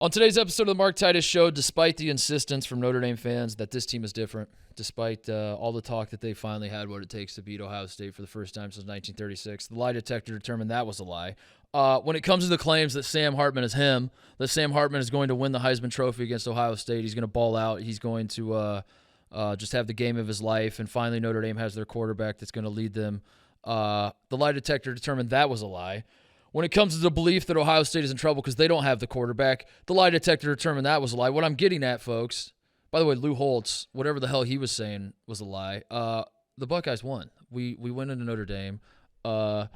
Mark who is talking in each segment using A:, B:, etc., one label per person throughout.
A: On today's episode of the Mark Titus Show, despite the insistence from Notre Dame fans that this team is different, despite all the talk that they finally had what it takes to beat Ohio State for the first time since 1936, the lie detector determined that was a lie. When it comes to the claims that Sam Hartman is him, that Sam Hartman is going to win the Heisman Trophy against Ohio State, he's going to ball out, he's going to just have the game of his life, and finally Notre Dame has their quarterback that's going to lead them, the lie detector determined that was a lie. When it comes to the belief that Ohio State is in trouble because they don't have the quarterback, the lie detector determined that was a lie. What I'm getting at, folks, by the way, Lou Holtz, whatever the hell he was saying was a lie. The Buckeyes won. We went into Notre Dame. I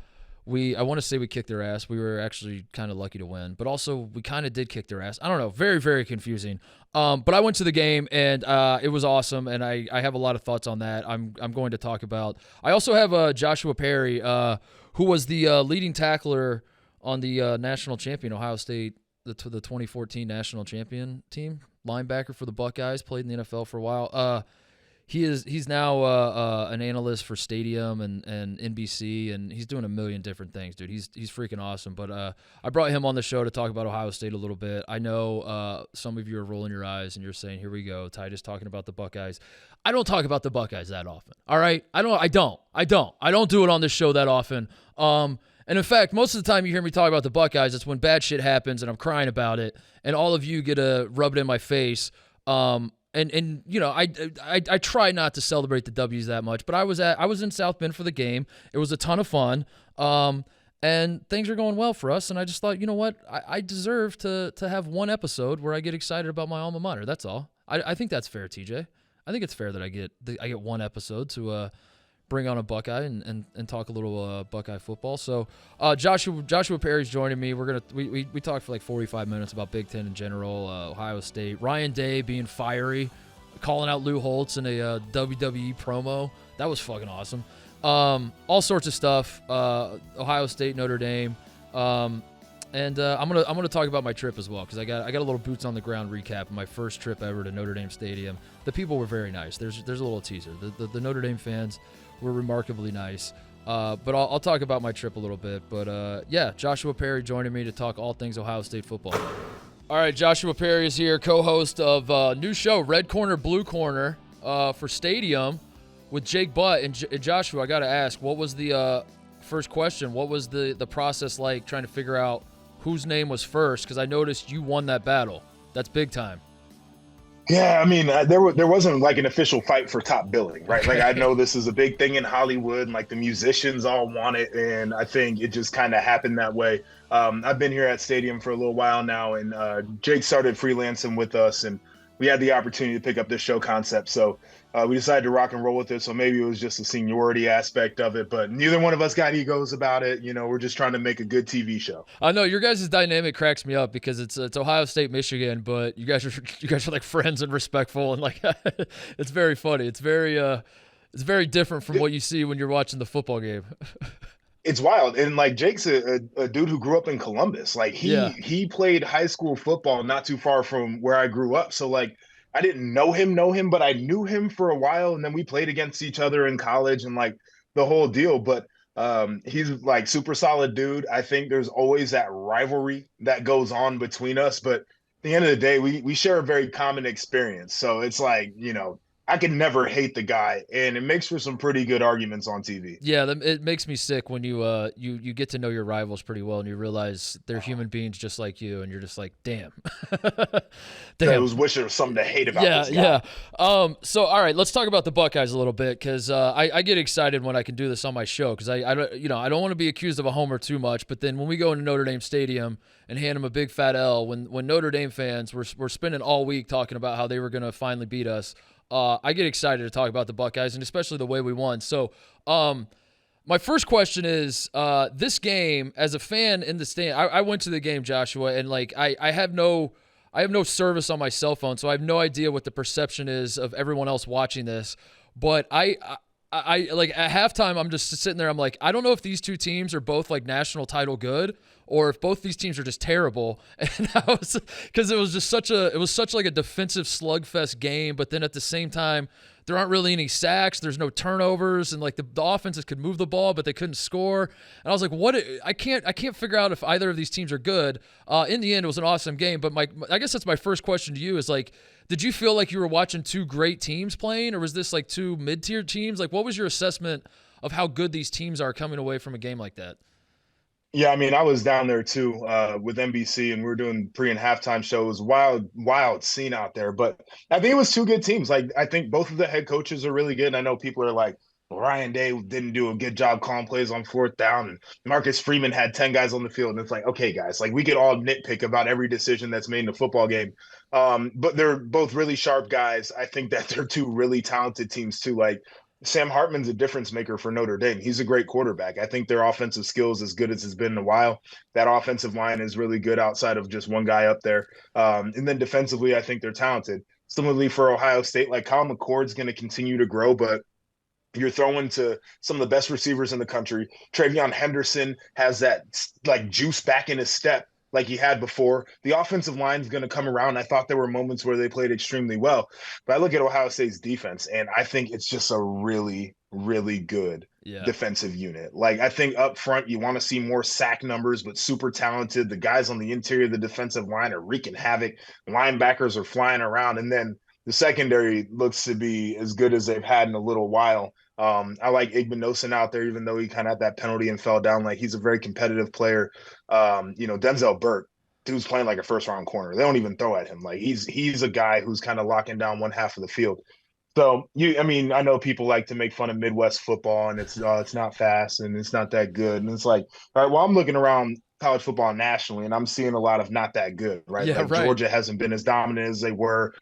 A: want to say we kicked their ass. We were actually kind of lucky to win, but also we kind of did kick their ass. I don't know. Very, very confusing. But I went to the game, and it was awesome, and I have a lot of thoughts on that. I'm going to talk about. I also have Joshua Perry, who was the leading tackler on the national champion Ohio State, the 2014 national champion team, linebacker for the Buckeyes, played in the NFL for a while. He's now an analyst for Stadium and NBC, and he's doing a million different things, dude. He's freaking awesome. But I brought him on the show to talk about Ohio State a little bit. I know some of you are rolling your eyes and you're saying, "Here we go, Titus talking about the Buckeyes." I don't talk about the Buckeyes that often. All right, I don't do it on this show that often. And in fact, most of the time you hear me talk about the Buckeyes, it's when bad shit happens and I'm crying about it, and all of you get to rub it in my face. And you know, I try not to celebrate the W's that much, but I was in South Bend for the game. It was a ton of fun. And things are going well for us. And I just thought, you know what? I deserve to have one episode where I get excited about my alma mater. That's all. I think that's fair, TJ. I think it's fair that I get one episode to bring on a Buckeye and talk a little Buckeye football. So Joshua Perry's joining me. We talked for like 45 minutes about Big Ten in general, Ohio State. Ryan Day being fiery, calling out Lou Holtz in a WWE promo. That was fucking awesome. All sorts of stuff. Ohio State, Notre Dame. And I'm gonna talk about my trip as well, because I got a little boots on the ground recap of my first trip ever to Notre Dame Stadium. The people were very nice. There's a little teaser. The Notre Dame fans were remarkably nice. But I'll talk about my trip a little bit. But yeah, Joshua Perry joining me to talk all things Ohio State football. All right, Joshua Perry is here, co-host of new show Red Corner Blue Corner for Stadium with Jake Butt and Joshua. I gotta ask, what was the first question? What was the process like trying to figure out whose name was first? Because I noticed you won that battle. That's big time.
B: Yeah, I mean, there wasn't like an official fight for top billing, right? Like, I know this is a big thing in Hollywood, and like the musicians all want it, and I think it just kind of happened that way. I've been here at Stadium for a little while now, and Jake started freelancing with us, and we had the opportunity to pick up this show concept. So we decided to rock and roll with it. So maybe it was just the seniority aspect of it, but neither one of us got egos about it. You know, we're just trying to make a good TV show.
A: I know your guys' dynamic cracks me up because it's Ohio State, Michigan, but you guys are like friends and respectful, and like it's very funny. It's very different from what you see when you're watching the football game.
B: It's wild. And like Jake's a dude who grew up in Columbus. Like he played high school football not too far from where I grew up. So like I didn't know him, but I knew him for a while. And then we played against each other in college and like the whole deal. But he's like super solid dude. I think there's always that rivalry that goes on between us. But at the end of the day, we share a very common experience. So it's like, you know, I can never hate the guy, and it makes for some pretty good arguments on TV.
A: Yeah, it makes me sick when you get to know your rivals pretty well, and you realize they're human beings just like you, and you're just like, damn.
B: I was wishing there was something to hate about this guy.
A: Yeah. So, all right, let's talk about the Buckeyes a little bit, because I get excited when I can do this on my show, because I don't want to be accused of a homer too much, but then when we go into Notre Dame Stadium and hand them a big fat L, when Notre Dame fans were spending all week talking about how they were going to finally beat us, I get excited to talk about the Buckeyes, and especially the way we won. So my first question is, this game, as a fan in the stand, I went to the game, Joshua, and like I have no service on my cell phone, so I have no idea what the perception is of everyone else watching this. But I like at halftime, I'm just sitting there. I'm like, I don't know if these two teams are both like national title good, or if both these teams are just terrible. And because it was such like a defensive slugfest game, but then at the same time, there aren't really any sacks. There's no turnovers, and like the offenses could move the ball, but they couldn't score. And I was like, what? I can't figure out if either of these teams are good. In the end, it was an awesome game. But I guess that's my first question to you is like, did you feel like you were watching two great teams playing, or was this like two mid-tier teams? Like, what was your assessment of how good these teams are coming away from a game like that?
B: Yeah, I mean, I was down there too with NBC, and we were doing pre and halftime shows. Wild scene out there. But I think it was two good teams. Like, I think both of the head coaches are really good. And I know people are like, well, Ryan Day didn't do a good job calling plays on fourth down, and Marcus Freeman had 10 guys on the field. And it's like, okay, guys, like we could all nitpick about every decision that's made in a football game. But they're both really sharp guys. I think that they're two really talented teams too. Like, Sam Hartman's a difference maker for Notre Dame. He's a great quarterback. I think their offensive skill is as good as it's been in a while. That offensive line is really good outside of just one guy up there. And then defensively, I think they're talented. Similarly for Ohio State, like Kyle McCord's going to continue to grow, but you're throwing to some of the best receivers in the country. Travion Henderson has that like juice back in his step like he had before. The offensive line is going to come around. I thought there were moments where they played extremely well, but I look at Ohio State's defense, and I think it's just a really, really good defensive unit. Like, I think up front, you want to see more sack numbers, but super talented. The guys on the interior of the defensive line are wreaking havoc. Linebackers are flying around, and then the secondary looks to be as good as they've had in a little while. I like Igbinosun out there, even though he kind of had that penalty and fell down. Like, he's a very competitive player. Denzel Burt, dude's playing like a first-round corner. They don't even throw at him. Like, he's a guy who's kind of locking down one half of the field. So, I know people like to make fun of Midwest football, and it's not fast and it's not that good. And it's like, all right, well, I'm looking around college football nationally, and I'm seeing a lot of not that good, right?
A: Yeah,
B: like
A: right.
B: Georgia hasn't been as dominant as they were.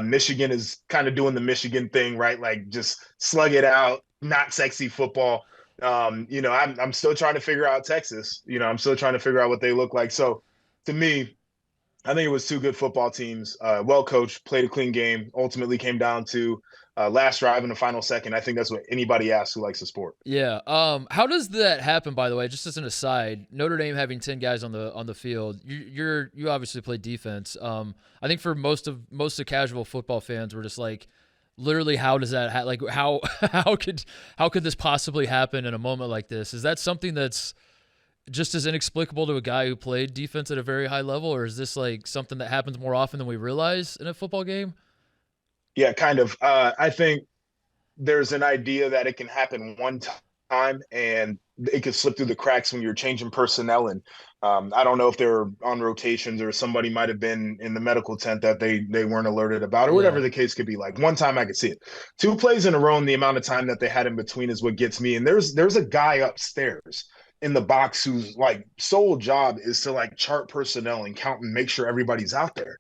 B: Michigan is kind of doing the Michigan thing, right? Like, just slug it out, not sexy football. I'm still trying to figure out Texas. I'm still trying to figure out what they look like. So to me, I think it was two good football teams, well coached, played a clean game, ultimately came down to last drive in the final second. I think that's what anybody asks who likes the sport.
A: Yeah. How does that happen, by the way? Just as an aside, Notre Dame having 10 guys on the field, you obviously play defense. I think for most of casual football fans, we're just like, literally, how does that how could this possibly happen in a moment like this? Is that something that's just as inexplicable to a guy who played defense at a very high level, or is this like something that happens more often than we realize in a football game?
B: Yeah, kind of. I think there's an idea that it can happen one time and it could slip through the cracks when you're changing personnel. And I don't know if they're on rotations or somebody might have been in the medical tent that they weren't alerted about, or whatever the case could be. Like, one time I could see it. 2 plays in a row and the amount of time that they had in between is what gets me. And there's a guy upstairs in the box whose like sole job is to like chart personnel and count and make sure everybody's out there.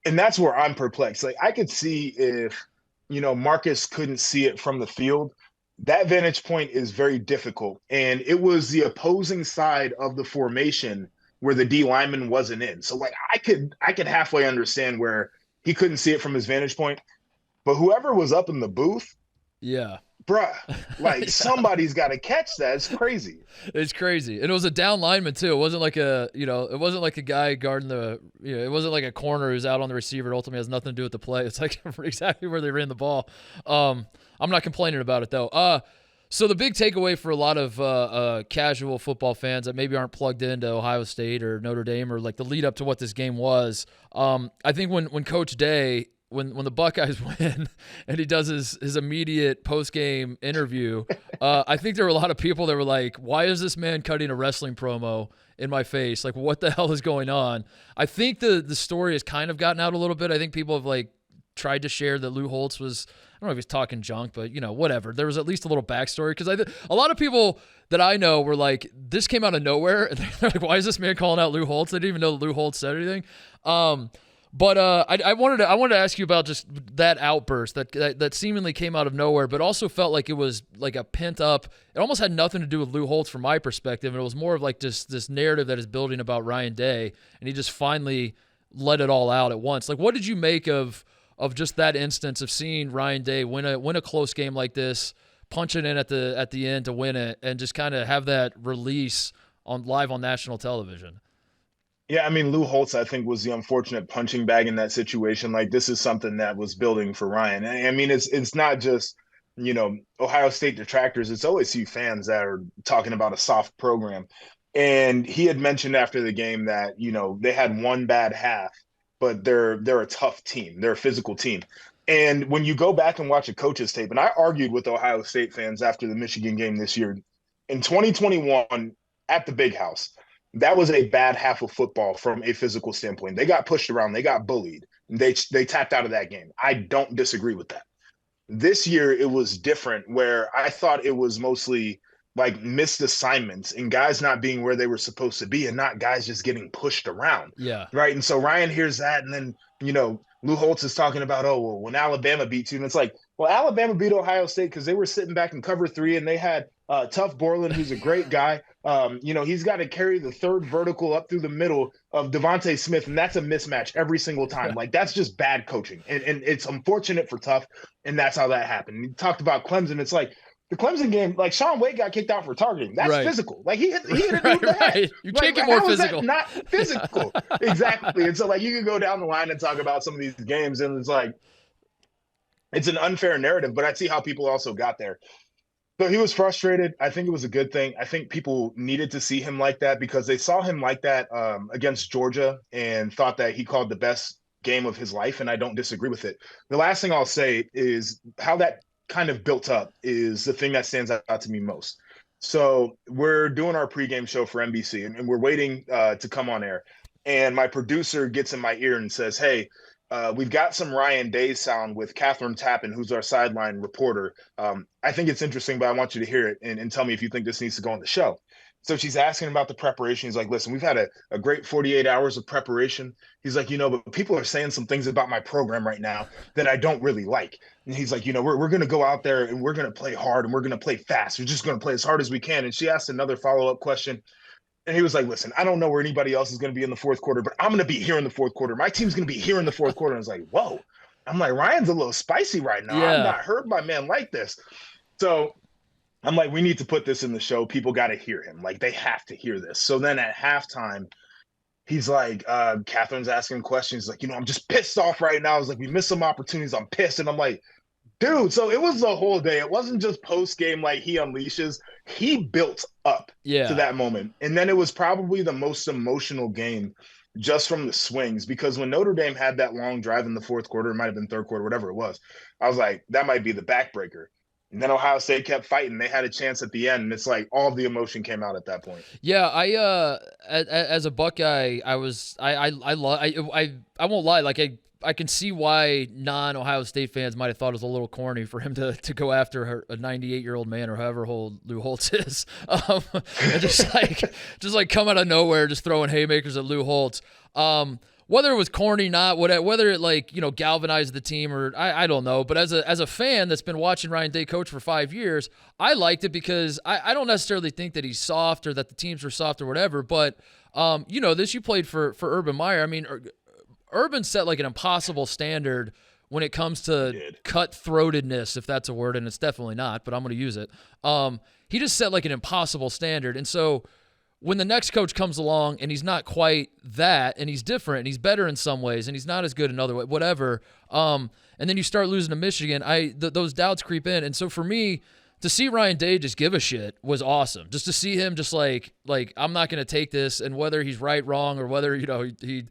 B: And that's where I'm perplexed. Like, I could see if, Marcus couldn't see it from the field. That vantage point is very difficult. And it was the opposing side of the formation where the D lineman wasn't in. So like, I could halfway understand where he couldn't see it from his vantage point. But whoever was up in the booth, bruh, like somebody's got to catch that. It's crazy.
A: It's crazy. And it was a down lineman too. It wasn't like it wasn't like a guy guarding it wasn't like a corner who's out on the receiver. It ultimately has nothing to do with the play. It's like exactly where they ran the ball. I'm not complaining about it though. So the big takeaway for a lot of casual football fans that maybe aren't plugged into Ohio State or Notre Dame or like the lead up to what this game was, I think when Coach Day, when the Buckeyes win and he does his immediate post-game interview, I think there were a lot of people that were like, why is this man cutting a wrestling promo in my face? Like, what the hell is going on? I think the story has kind of gotten out a little bit. I think people have like tried to share that Lou Holtz was, I don't know if he's talking junk, but whatever. There was at least a little backstory, because a lot of people that I know were like, this came out of nowhere. And they're like, why is this man calling out Lou Holtz? They didn't even know that Lou Holtz said anything. But I wanted to ask you about just that outburst that seemingly came out of nowhere, but also felt like it was like a pent up. It almost had nothing to do with Lou Holtz from my perspective, and it was more of like just this narrative that is building about Ryan Day, and he just finally let it all out at once. Like, what did you make of just that instance of seeing Ryan Day win a close game like this, punch it in at the end to win it, and just kind of have that release live on national television?
B: Yeah, I mean, Lou Holtz, I think, was the unfortunate punching bag in that situation. Like, this is something that was building for Ryan. I mean, it's not just, Ohio State detractors. It's OSU fans that are talking about a soft program. And he had mentioned after the game that, they had one bad half, but they're a tough team. They're a physical team. And when you go back and watch a coach's tape, and I argued with Ohio State fans after the Michigan game this year, in 2021 at the Big House, that was a bad half of football from a physical standpoint. They got pushed around, they got bullied, they tapped out of that game. I don't disagree with that. This year it was different, where I thought it was mostly like missed assignments and guys not being where they were supposed to be, and not guys just getting pushed around.
A: Yeah.
B: Right. And so Ryan hears that, and then Lou Holtz is talking about, oh, well, when Alabama beats you, and it's like, well, Alabama beat Ohio State because they were sitting back in cover 3, and they had Tough Borland, who's a great guy. He's got to carry the third vertical up through the middle of Devontae Smith, and that's a mismatch every single time. Like, that's just bad coaching, and it's unfortunate for Tough, and that's how that happened. He talked about Clemson. It's like, the Clemson game, like, Sean Wade got kicked out for targeting. That's physical. Like, he hit a dude in the head.
A: You can't get more physical.
B: Not physical. Exactly. And so, like, you can go down the line and talk about some of these games, and it's like, it's an unfair narrative, but I see how people also got there. So he was frustrated. I think it was a good thing. I think people needed to see him like that, because they saw him like that against Georgia and thought that he called the best game of his life, and I don't disagree with it. The last thing I'll say is how that kind of built up is the thing that stands out to me most. So we're doing our pregame show for NBC, and we're waiting to come on air. And my producer gets in my ear and says, hey, we've got some Ryan Day sound with Catherine Tappan, who's our sideline reporter. I think it's interesting, but I want you to hear it and tell me if you think this needs to go on the show. So she's asking about the preparation. He's like, listen, we've had a great 48 hours of preparation. He's like, but people are saying some things about my program right now that I don't really like. And he's like, we're going to go out there and we're going to play hard and we're going to play fast. We're just going to play as hard as we can. And she asked another follow-up question. And he was like, listen, I don't know where anybody else is going to be in the fourth quarter, but I'm going to be here in the fourth quarter. My team's going to be here in the fourth quarter. And I was like, whoa. I'm like, Ryan's a little spicy right now.
A: Yeah.
B: I've not heard my man like this. So I'm like, we need to put this in the show. People got to hear him. Like, they have to hear this. So then at halftime, he's like, Catherine's asking questions. Like, I'm just pissed off right now. I was like, we missed some opportunities. I'm pissed. And I'm like, dude, so it was the whole day. It wasn't just post game like he unleashes. He built up to that moment. And then it was probably the most emotional game just from the swings, because when Notre Dame had that long drive in the fourth quarter, it might have been third quarter, whatever it was, I was like, that might be the backbreaker. And then Ohio State kept fighting. They had a chance at the end, and it's like all of the emotion came out at that point.
A: Yeah, as a Buckeye, I won't lie, like I can see why non-Ohio State fans might have thought it was a little corny for him to go after a 98-year-old man, or however old Lou Holtz is, and just like come out of nowhere, just throwing haymakers at Lou Holtz. Whether it was corny, not whether it galvanized the team, or I don't know. But as a fan that's been watching Ryan Day coach for 5 years, I liked it because I don't necessarily think that he's soft or that the teams were soft or whatever. But you played for Urban Meyer. I mean, Urban set like an impossible standard when it comes to cutthroatedness, if that's a word, and it's definitely not, but I'm going to use it. He just set like an impossible standard, and so when the next coach comes along and he's not quite that, and he's different, and he's better in some ways, and he's not as good in other ways, whatever, and then you start losing to Michigan, those doubts creep in. And so for me, to see Ryan Day just give a shit was awesome. Just to see him just like I'm not going to take this, and whether he's right, wrong, or whether, he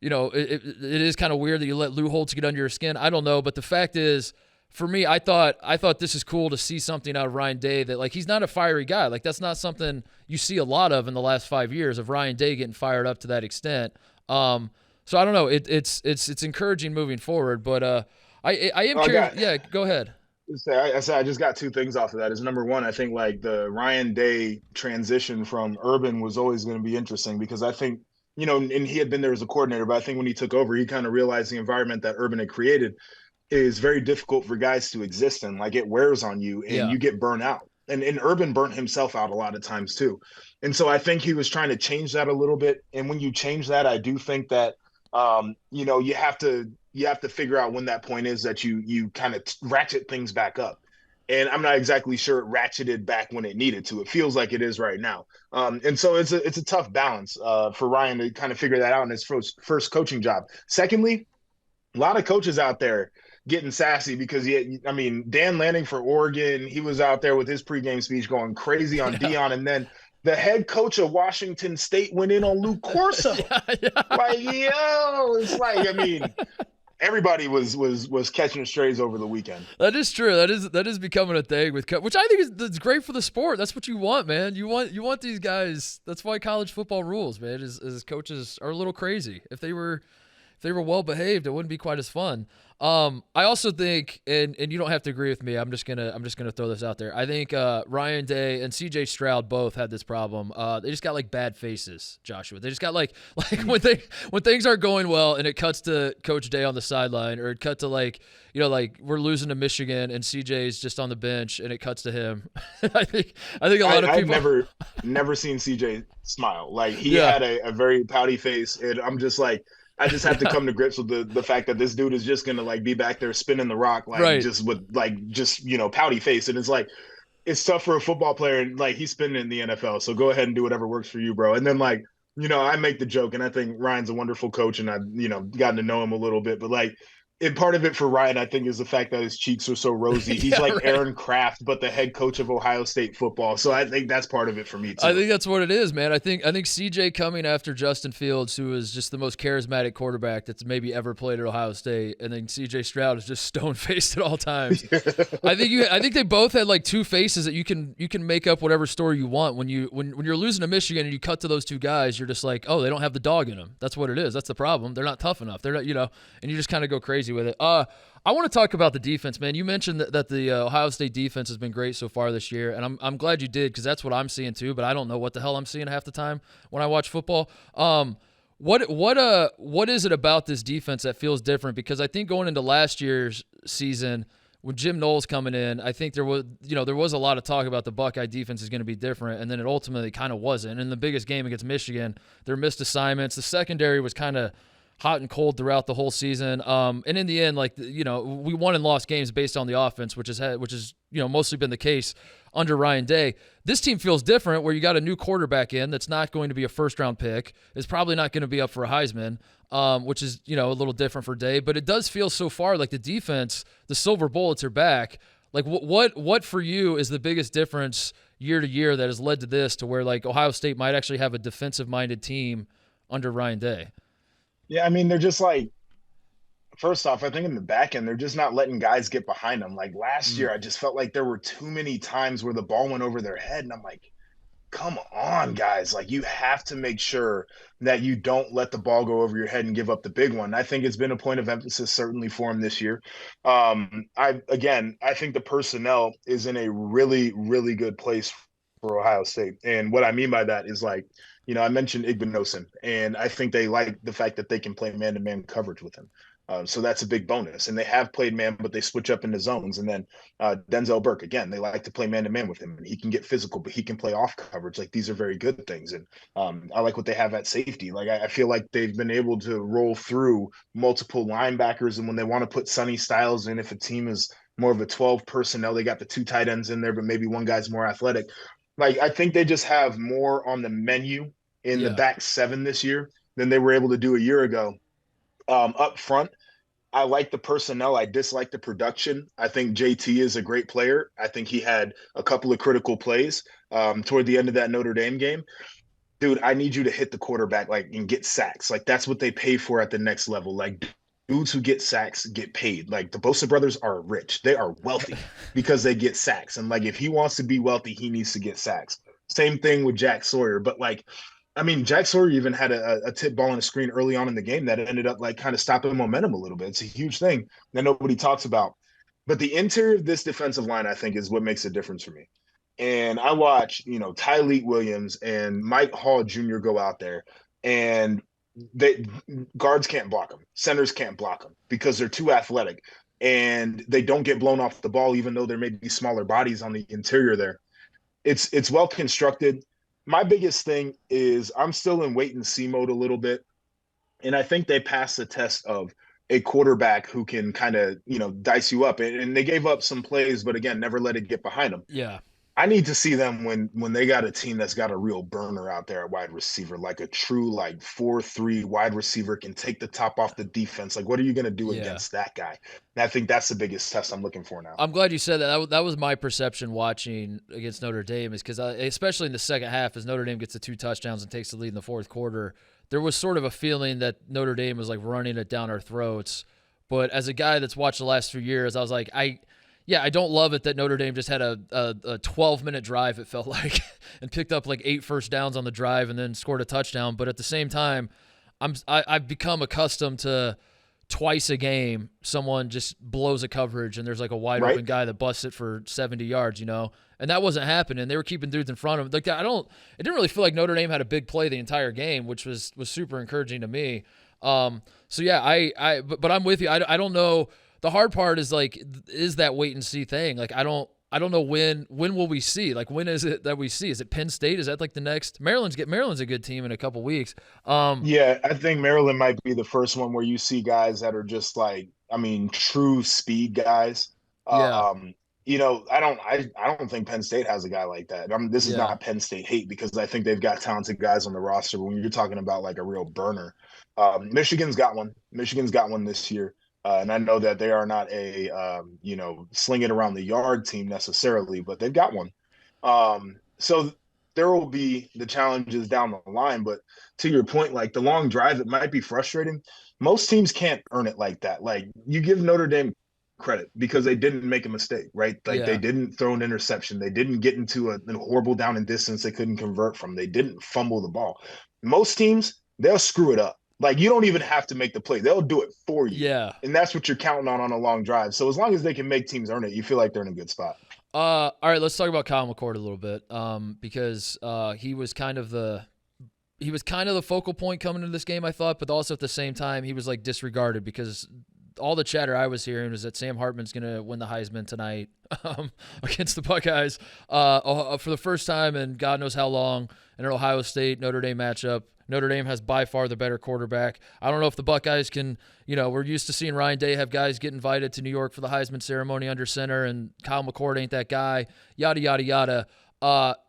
A: it is kind of weird that you let Lou Holtz get under your skin. I don't know, but the fact is, for me, I thought this is cool to see something out of Ryan Day that, like, he's not a fiery guy. Like, that's not something you see a lot of in the last 5 years, of Ryan Day getting fired up to that extent. So I don't know. It's encouraging moving forward, but I am curious. Yeah, go ahead.
B: I just got two things off of that. Is number one, I think like the Ryan Day transition from Urban was always going to be interesting, because I think, and he had been there as a coordinator, but I think when he took over, he kind of realized the environment that Urban had created is very difficult for guys to exist in. Like, it wears on you, and you get burnt out. And Urban burnt himself out a lot of times too. And so I think he was trying to change that a little bit. And when you change that, I do think that, you have to figure out when that point is that you kind of ratchet things back up. And I'm not exactly sure it ratcheted back when it needed to. It feels like it is right now. And so it's a tough balance for Ryan to kind of figure that out in his first coaching job. Secondly, a lot of coaches out there getting sassy because I mean, Dan Lanning for Oregon, he was out there with his pregame speech going crazy on
A: Yeah.
B: Dion, and then the head coach of Washington State went in on Lou Corso.
A: Yeah.
B: Like, yo, it's like, I mean, everybody was catching strays over the weekend.
A: That is true. That is becoming a thing with which I think is great for the sport. That's what you want, man. You want these guys. That's why college football rules, man. Is coaches are a little crazy. If they were well behaved, it wouldn't be quite as fun. I also think, and you don't have to agree with me. I'm just gonna throw this out there. I think Ryan Day and C.J. Stroud both had this problem. They just got like bad faces, Joshua. They just got like when things aren't going well, and it cuts to Coach Day on the sideline, or it cut to like we're losing to Michigan, and C.J.'s just on the bench, and it cuts to him. I think a lot of people.
B: I've never seen C.J. smile. Like he had a very pouty face, and I'm just like. I just have to come to grips with the fact that this dude is just gonna like be back there spinning the rock just with pouty face, and it's like it's tough for a football player, and like he's spinning in the NFL, so go ahead and do whatever works for you, bro. And then I make the joke, and I think Ryan's a wonderful coach, and I've gotten to know him a little bit, but and part of it for Ryan, I think, is the fact that his cheeks are so rosy. He's Aaron Kraft, but the head coach of Ohio State football. So I think that's part of it for me, too.
A: I think that's what it is, man. I think CJ coming after Justin Fields, who is just the most charismatic quarterback that's maybe ever played at Ohio State, and then CJ Stroud is just stone-faced at all times. I think they both had like two faces that you can make up whatever story you want. When you're losing to Michigan and you cut to those two guys, you're just like, oh, they don't have the dog in them. That's what it is. That's the problem. They're not tough enough. They're not, and you just kind of go crazy with it. I want to talk about the defense, man. You mentioned that the Ohio State defense has been great so far this year, and I'm glad you did, because that's what I'm seeing too. But I don't know what the hell I'm seeing half the time when I watch football. What is it about this defense that feels different? Because I think going into last year's season, with Jim Knowles coming in, I think there was a lot of talk about the Buckeye defense is going to be different, and then it ultimately kind of wasn't. In the biggest game against Michigan, there missed assignments. The secondary was kind of hot and cold throughout the whole season. And in the end, we won and lost games based on the offense, which is mostly been the case under Ryan Day. This team feels different, where you got a new quarterback in that's not going to be a first-round pick. Is probably not going to be up for a Heisman, which is, a little different for Day. But it does feel so far like the defense, the silver bullets are back. Like what for you is the biggest difference year to year that has led to this, to where like Ohio State might actually have a defensive-minded team under Ryan Day?
B: Yeah, I mean, they're just first off, I think in the back end, they're just not letting guys get behind them. Like last year, I just felt like there were too many times where the ball went over their head. And I'm like, come on, guys. Like, you have to make sure that you don't let the ball go over your head and give up the big one. I think it's been a point of emphasis, certainly for him this year. I think the personnel is in a really, really good place for Ohio State. And what I mean by that is I mentioned Igbinosun, and I think they like the fact that they can play man-to-man coverage with him. So that's a big bonus. And they have played man, but they switch up into zones. And then Denzel Burke, again, they like to play man-to-man with him. And he can get physical, but he can play off coverage. Like, these are very good things. And I like what they have at safety. Like, I feel like they've been able to roll through multiple linebackers. And when they want to put Sonny Styles in, if a team is more of a 12 personnel, they got the two tight ends in there, but maybe one guy's more athletic. Like, I think they just have more on the menu in the back seven this year than they were able to do a year ago. Up front, I like the personnel. I dislike the production. I think JT is a great player. I think he had a couple of critical plays toward the end of that Notre Dame game. Dude, I need you to hit the quarterback and get sacks. Like, that's what they pay for at the next level. Like, dudes who get sacks get paid. Like, the Bosa brothers are rich. They are wealthy because they get sacks. And if he wants to be wealthy, he needs to get sacks. Same thing with Jack Sawyer. But Jack Sawyer even had a tip ball on a screen early on in the game that ended up kind of stopping momentum a little bit. It's a huge thing that nobody talks about. But the interior of this defensive line, I think, is what makes a difference for me. And I watch, Tyleek Williams and Mike Hall Jr. go out there, and guards can't block them. Centers can't block them because they're too athletic, and they don't get blown off the ball, even though there may be smaller bodies on the interior there. It's well constructed. My biggest thing is I'm still in wait and see mode a little bit. And I think they passed the test of a quarterback who can kind of, dice you up. And they gave up some plays, but again, never let it get behind them.
A: Yeah.
B: I need to see them when they got a team that's got a real burner out there at wide receiver, like a true like 4-3 wide receiver can take the top off the defense. Like, what are you going to do against that guy? And I think that's the biggest test I'm looking for now.
A: I'm glad you said that. That was my perception watching against Notre Dame, is because especially in the second half, as Notre Dame gets the 2 touchdowns and takes the lead in the fourth quarter, there was sort of a feeling that Notre Dame was like running it down our throats. But as a guy that's watched the last few years, I was like, I don't love it that Notre Dame just had a 12-minute drive, it felt like, and picked up like 8 first downs on the drive and then scored a touchdown. But at the same time, I've become accustomed to twice a game someone just blows a coverage and there's like a wide open guy that busts it for 70 yards, and that wasn't happening. They were keeping dudes in front of them. Like, it didn't really feel like Notre Dame had a big play the entire game, which was super encouraging to me. So yeah, but I'm with you. I don't know. The hard part is like, is that wait and see thing? Like, I don't know when will we see? Like, when is it that we see? Is it Penn State? Is that like the next? Maryland's a good team in a couple weeks.
B: Yeah, I think Maryland might be the first one where you see guys that are just like, true speed guys.
A: Yeah.
B: I don't think Penn State has a guy like that. This is not Penn State hate, because I think they've got talented guys on the roster. But when you're talking about like a real burner, Michigan's got one. Michigan's got one this year. And I know that they are not a, sling it around the yard team necessarily, but they've got one. So there will be the challenges down the line. But to your point, like the long drive, it might be frustrating. Most teams can't earn it like that. Like, you give Notre Dame credit because they didn't make a mistake, right? Like, they didn't throw an interception. They didn't get into a horrible down and distance they couldn't convert from. They didn't fumble the ball. Most teams, they'll screw it up. Like, you don't even have to make the play. They'll do it for you.
A: Yeah.
B: And that's what you're counting on a long drive. So as long as they can make teams earn it, you feel like they're in a good spot.
A: All right, let's talk about Kyle McCord a little bit, because he was kind of the focal point coming into this game, I thought, but also at the same time he was like disregarded, because all the chatter I was hearing was that Sam Hartman's going to win the Heisman tonight against the Buckeyes for the first time in God knows how long in an Ohio State Notre Dame matchup. Notre Dame has by far the better quarterback. I don't know if the Buckeyes can, we're used to seeing Ryan Day have guys get invited to New York for the Heisman ceremony under center, and Kyle McCord ain't that guy, yada, yada, yada.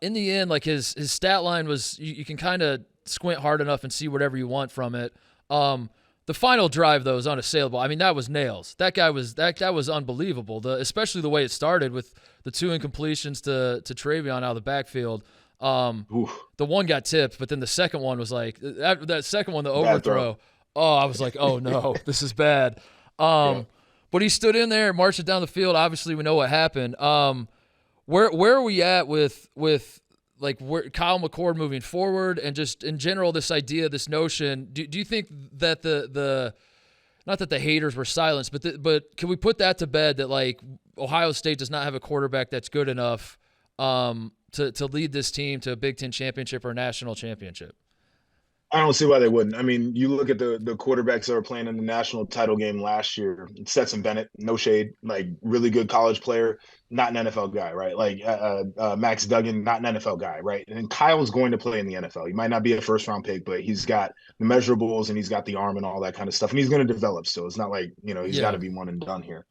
A: In the end, like his stat line was, you can kind of squint hard enough and see whatever you want from it. The final drive, though, is unassailable. I mean, that was nails. That guy was unbelievable. Especially the way it started with the 2 incompletions to Travion out of the backfield. The one got tipped, but then the second one was like that second one, the overthrow. Oh, I was like, oh no, this is bad. But he stood in there, marched it down the field. Obviously, we know what happened. Where are we at with like where Kyle McCord moving forward, and just in general this idea, this notion? Do you think that the not that the haters were silenced, but can we put that to bed, that like Ohio State does not have a quarterback that's good enough to lead this team to a Big Ten championship or a national championship?
B: I don't see why they wouldn't. I mean, you look at the quarterbacks that were playing in the national title game last year. Stetson Bennett, no shade, like really good college player, not an NFL guy, right? Like Max Duggan, not an NFL guy, right? And Kyle's going to play in the NFL. He might not be a first-round pick, but he's got the measurables and he's got the arm and all that kind of stuff. And he's going to develop still. It's not like, he's got to be one and done here.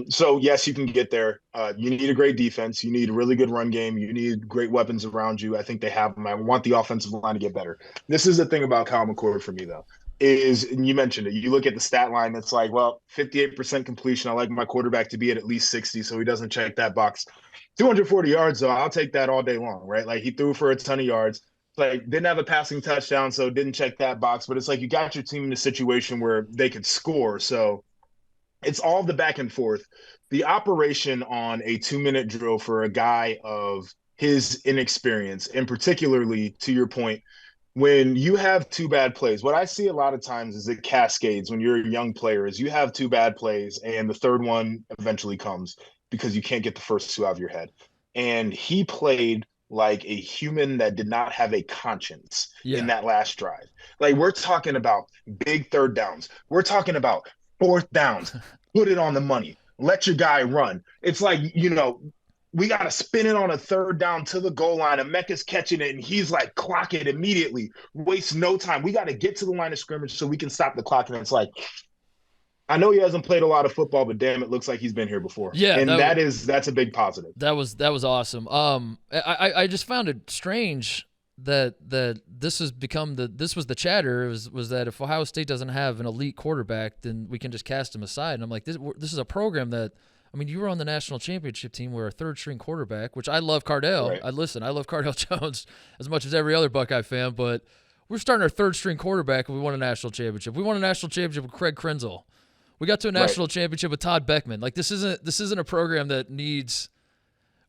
B: So yes, you can get there. You need a great defense. You need a really good run game. You need great weapons around you. I think they have them. I want the offensive line to get better. This is the thing about Kyle McCord for me, though, is, and you mentioned it, you look at the stat line, it's like, well, 58% completion. I like my quarterback to be at least 60, so he doesn't check that box. 240 yards, though, I'll take that all day long, right? Like, he threw for a ton of yards. Like, didn't have a passing touchdown, so didn't check that box. But it's like you got your team in a situation where they could score, so it's all the back and forth. The operation on a 2-minute drill for a guy of his inexperience, and particularly to your point, when you have 2 bad plays, what I see a lot of times is it cascades when you're a young player, is you have 2 bad plays and the third one eventually comes because you can't get the first 2 out of your head. And he played like a human that did not have a conscience in that last drive. Like, we're talking about big third downs. We're talking about 4th downs, put it on the money, let your guy run. It's like, we got to spin it on a 3rd down to the goal line. Emeka's catching it, and he's like, clock it immediately, waste no time. We got to get to the line of scrimmage so we can stop the clock. And it's like, I know he hasn't played a lot of football, but damn, it looks like he's been here before.
A: Yeah,
B: and that's a big positive.
A: That was awesome. I just found it strange that this has become this was the chatter was that if Ohio State doesn't have an elite quarterback, then we can just cast him aside. And I'm like, this is a program that, I mean, you were on the national championship team where a third string quarterback, which I love Cardale.
B: Right.
A: I love Cardale Jones as much as every other Buckeye fan, but we're starting our third string quarterback and we won a national championship. We won a national championship with Craig Krenzel. We got to a national championship with Todd Beckman. Like, this isn't a program that needs.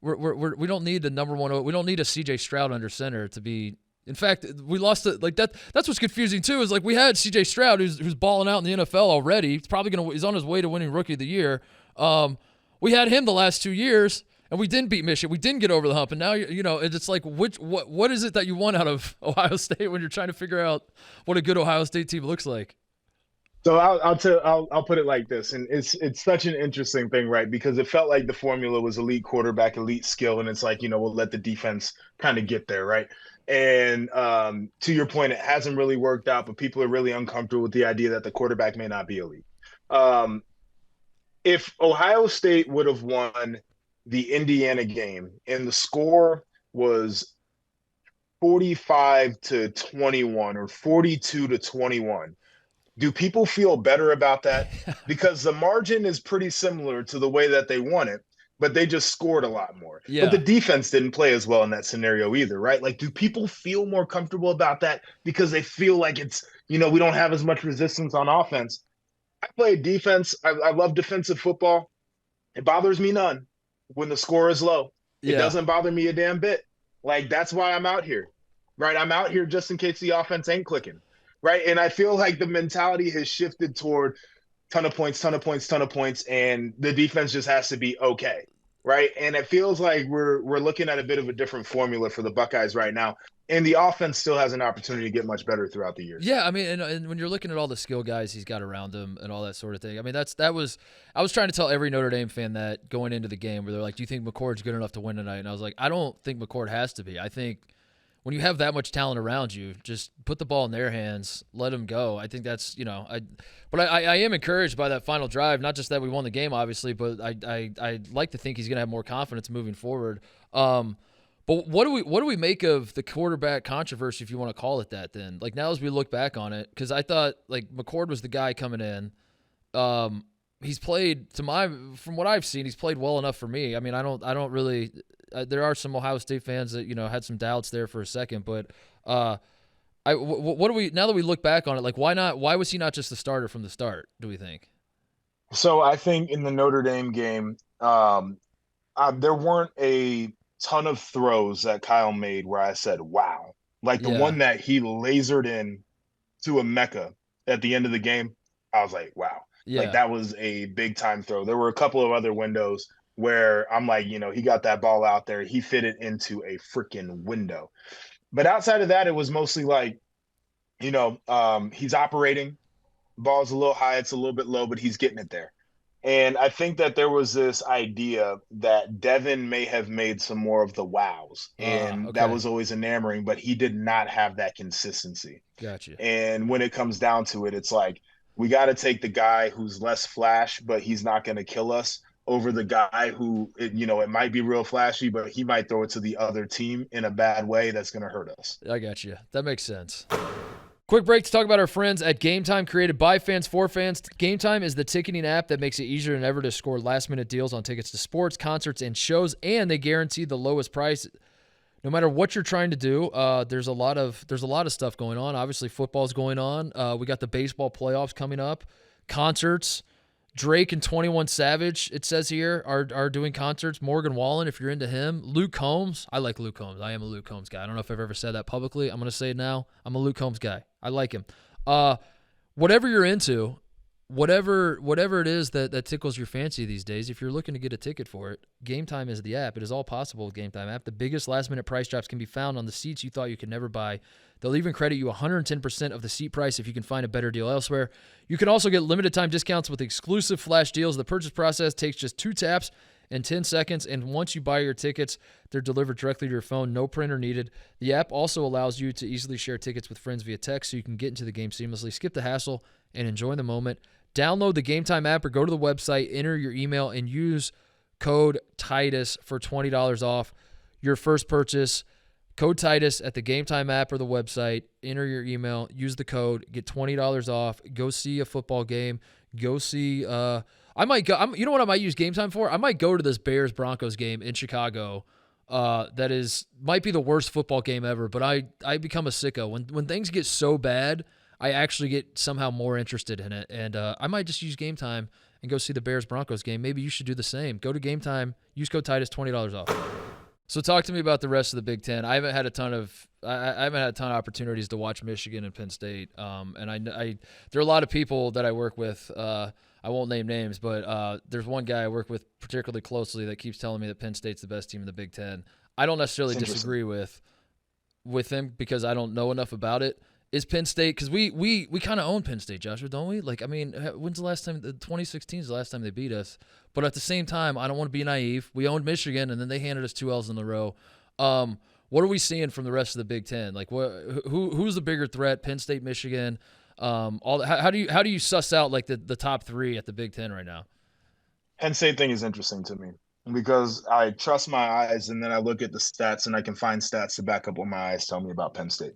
A: We don't need the number one. We don't need a C.J. Stroud under center to be. In fact, we lost it. Like that. That's what's confusing too. Is like we had C.J. Stroud who's balling out in the NFL already. He's on his way to winning Rookie of the Year. We had him the last 2 years, and we didn't beat Michigan. We didn't get over the hump, and now it's like what is it that you want out of Ohio State when you're trying to figure out what a good Ohio State team looks like?
B: So I'll put it like this, and it's such an interesting thing, right? Because it felt like the formula was elite quarterback, elite skill, and it's like, we'll let the defense kind of get there, right? And to your point, it hasn't really worked out, but people are really uncomfortable with the idea that the quarterback may not be elite. If Ohio State would have won the Indiana game and the score was 45-21 or 42-21. Do people feel better about that? Because the margin is pretty similar to the way that they won it, but they just scored a lot more.
A: Yeah.
B: But the defense didn't play as well in that scenario either, right? Like, do people feel more comfortable about that because they feel like it's, we don't have as much resistance on offense? I play defense. I love defensive football. It bothers me none when the score is low. It doesn't bother me a damn bit. Like, that's why I'm out here, right? I'm out here just in case the offense ain't clicking. Right. And I feel like the mentality has shifted toward ton of points, and the defense just has to be okay. Right. And it feels like we're looking at a bit of a different formula for the Buckeyes right now. And the offense still has an opportunity to get much better throughout the years.
A: Yeah, I mean, and when you're looking at all the skill guys he's got around him and all that sort of thing, I mean, I was trying to tell every Notre Dame fan that going into the game where they're like, do you think McCord's good enough to win tonight? And I was like, I don't think McCord has to be. I think when you have that much talent around you, just put the ball in their hands, let them go. I think that's, but I am encouraged by that final drive. Not just that we won the game, obviously, but I like to think he's going to have more confidence moving forward. But what do we make of the quarterback controversy, if you want to call it that? Then, like, now as we look back on it, because I thought like McCord was the guy coming in. He's played from what I've seen, he's played well enough for me. I mean, I don't really. There are some Ohio State fans that had some doubts there for a second, but what do we, now that we look back on it, like, why was he not just the starter from the start, do we think?
B: So I think in the Notre Dame game, there weren't a ton of throws that Kyle made where I said, wow. Like the one that he lasered in to a Mecca at the end of the game, I was like, wow. Yeah. Like, that was a big time throw. There were a couple of other windows where I'm like, he got that ball out there. He fit it into a freaking window. But outside of that, it was mostly like, he's operating. Ball's a little high, it's a little bit low, but he's getting it there. And I think that there was this idea that Devin may have made some more of the wows. And that was always enamoring, but he did not have that consistency.
A: Gotcha.
B: And when it comes down to it, it's like, we got to take the guy who's less flash, but he's not going to kill us, over the guy who, it might be real flashy, but he might throw it to the other team in a bad way that's going to hurt us.
A: I got you. That makes sense. Quick break to talk about our friends at gametime, created by fans for fans. Gametime is the ticketing app that makes it easier than ever to score last-minute deals on tickets to sports, concerts, and shows, and they guarantee the lowest price. No matter what you're trying to do, there's a lot of stuff going on. Obviously, football's going on. We got the baseball playoffs coming up, concerts. Drake and 21 Savage, it says here, are doing concerts. Morgan Wallen, if you're into him. Luke Combs. I like Luke Combs. I am a Luke Combs guy. I don't know if I've ever said that publicly. I'm going to say it now. I'm a Luke Combs guy. I like him. Whatever you're into, whatever it is that tickles your fancy these days, if you're looking to get a ticket for it, Gametime is the app. It is all possible with Gametime app. The biggest last-minute price drops can be found on the seats you thought you could never buy. They'll even credit you 110% of the seat price if you can find a better deal elsewhere. You can also get limited-time discounts with exclusive flash deals. The purchase process takes just 2 taps and 10 seconds, and once you buy your tickets, they're delivered directly to your phone. No printer needed. The app also allows you to easily share tickets with friends via text so you can get into the game seamlessly, skip the hassle, and enjoy the moment. Download the Gametime app or go to the website, enter your email, and use code Titus for $20 off your first purchase. Code Titus at the Gametime app or the website. Enter your email, use the code, get $20 off. Go see a football game. Go see. I might go. You know what I might use Gametime for? I might go to this Bears Broncos game in Chicago. That might be the worst football game ever. But I become a sicko when things get so bad. I actually get somehow more interested in it, and I might just use Gametime and go see the Bears Broncos game. Maybe you should do the same. Go to Gametime, use code Titus, $20 off. So talk to me about the rest of the Big Ten. I haven't had a ton of opportunities to watch Michigan and Penn State. And I there are a lot of people that I work with. I won't name names, but there's one guy I work with particularly closely that keeps telling me that Penn State's the best team in the Big Ten. I don't necessarily disagree with him because I don't know enough about it. Is Penn State, because we kind of own Penn State, Joshua, don't we? Like, I mean, when's the last time? 2016 is the last time they beat us. But at the same time, I don't want to be naive. We owned Michigan, and then they handed us 2 L's in a row. What are we seeing from the rest of the Big Ten? Like, who's the bigger threat? Penn State, Michigan. How do you suss out like the top 3 at the Big Ten right now?
B: Penn State thing is interesting to me because I trust my eyes, and then I look at the stats, and I can find stats to back up what my eyes tell me about Penn State.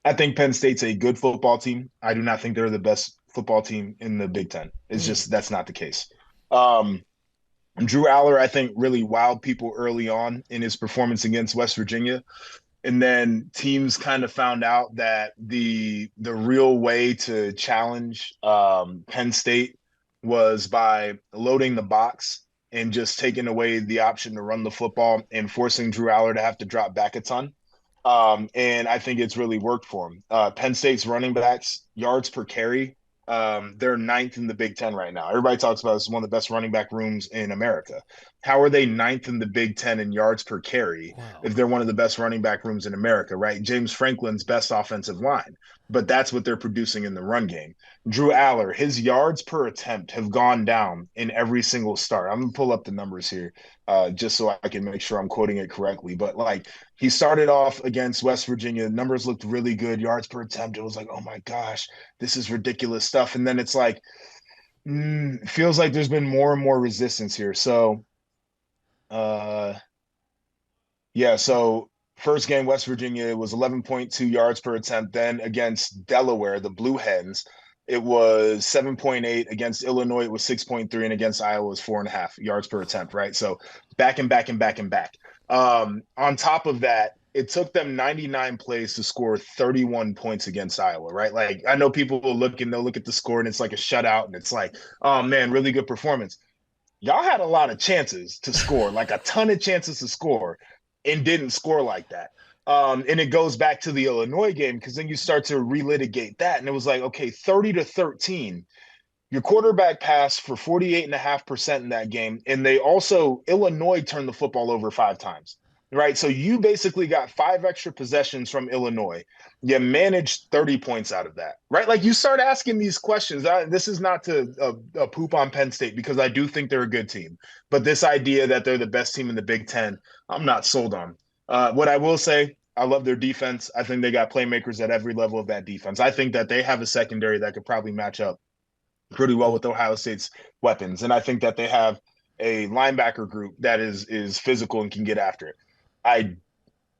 B: I think Penn State's a good football team. I do not think they're the best football team in the Big Ten. It's just that's not the case. Drew Aller, I think, really wowed people early on in his performance against West Virginia. And then teams kind of found out that the real way to challenge Penn State was by loading the box and just taking away the option to run the football and forcing Drew Aller to have to drop back a ton. And I think it's really worked for him. Penn State's running backs, yards per carry, they're 9th in the Big Ten right now. Everybody talks about it's one of the best running back rooms in America. How are they 9th in the Big Ten in yards per carry if they're one of the best running back rooms in America, right? James Franklin's best offensive line, but that's what they're producing in the run game. Drew Aller, his yards per attempt have gone down in every single start. I'm going to pull up the numbers here just so I can make sure I'm quoting it correctly. But, like, he started off against West Virginia. Numbers looked really good. Yards per attempt, it was like, oh, my gosh, this is ridiculous stuff. And then it's like, feels like there's been more and more resistance here. So, so first game, West Virginia, was 11.2 yards per attempt. Then against Delaware, the Blue Hens, it was 7.8. Against Illinois, it was 6.3. And against Iowa, it was 4.5 yards per attempt, right? So back and back and back and back. On top of that, it took them 99 plays to score 31 points against Iowa, right? Like, I know people will look and they'll look at the score and it's like a shutout and it's like, oh man, really good performance. Y'all had a lot of chances to score, like a ton of chances to score, and didn't score like that. And it goes back to the Illinois game because then you start to relitigate that. And it was like, okay, 30-13. Your quarterback passed for 48.5% in that game. And Illinois turned the football over 5 times, right? So you basically got 5 extra possessions from Illinois. You managed 30 points out of that, right? Like, you start asking these questions. This is not to poop on Penn State because I do think they're a good team. But this idea that they're the best team in the Big Ten, I'm not sold on. What I will say, I love their defense. I think they got playmakers at every level of that defense. I think that they have a secondary that could probably match up pretty well with Ohio State's weapons. And I think that they have a linebacker group that is physical and can get after it.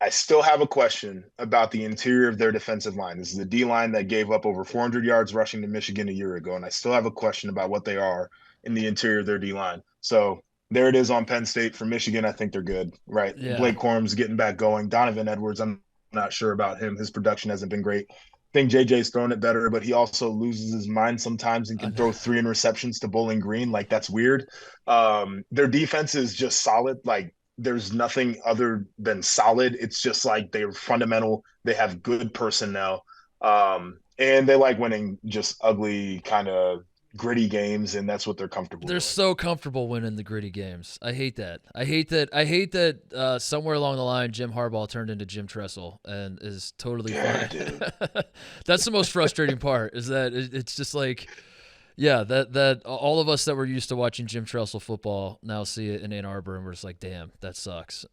B: I still have a question about the interior of their defensive line. This is the D-line that gave up over 400 yards rushing to Michigan a year ago, and I still have a question about what they are in the interior of their D-line. So there it is on Penn State. For Michigan, I think they're good, right? Yeah. Blake Corum's getting back going. Donovan Edwards, I'm not sure about him. His production hasn't been great. I think JJ's throwing it better, but he also loses his mind sometimes and can throw 3 interceptions to Bowling Green. Like, that's weird. Their defense is just solid. Like, there's nothing other than solid. It's just like they're fundamental. They have good personnel. And they like winning just ugly, kind of gritty games, and that's what they're comfortable with.
A: They're so comfortable winning the gritty games. I hate that. I hate that somewhere along the line, Jim Harbaugh turned into Jim Tressel and is totally fine. That's the most frustrating part, is that it's just like, yeah, that all of us that were used to watching Jim Tressel football now see it in Ann Arbor, and we're just like, damn, that sucks.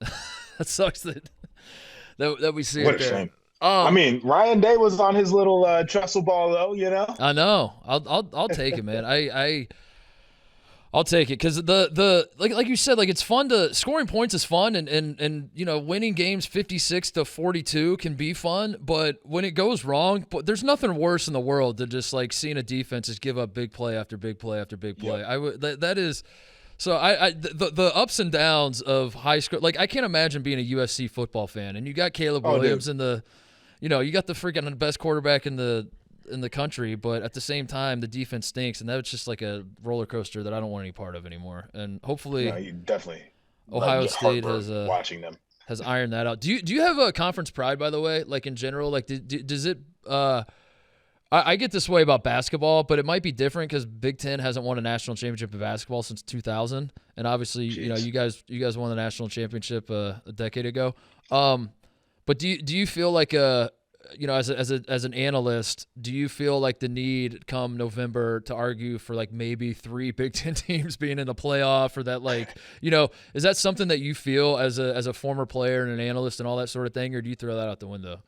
A: That sucks that we see
B: what
A: it
B: a
A: there.
B: shame. I mean, Ryan Day was on his little trestle ball, though.
A: I know. I'll take it, man. I'll take it because the like you said, like it's fun to scoring points is fun and winning games 56-42 can be fun, but when it goes wrong, there's nothing worse in the world than just like seeing a defense just give up big play after big play after big play. Yep. That is. So the ups and downs of high school, like I can't imagine being a USC football fan, and you got Caleb Williams and you got the freaking best quarterback in the country, but at the same time the defense stinks, and that's just like a roller coaster that I don't want any part of anymore. And hopefully,
B: you definitely
A: Ohio State has
B: watching them
A: has ironed that out. Do you have a conference pride, by the way? Like in general, like does it? I get this way about basketball, but it might be different because Big Ten hasn't won a national championship in basketball since 2000, and obviously, you guys won the national championship a decade ago. But do you feel like as an analyst, do you feel like the need come November to argue for like maybe 3 Big Ten teams being in the playoff, or that is that something that you feel as a former player and an analyst and all that sort of thing, or do you throw that out the window?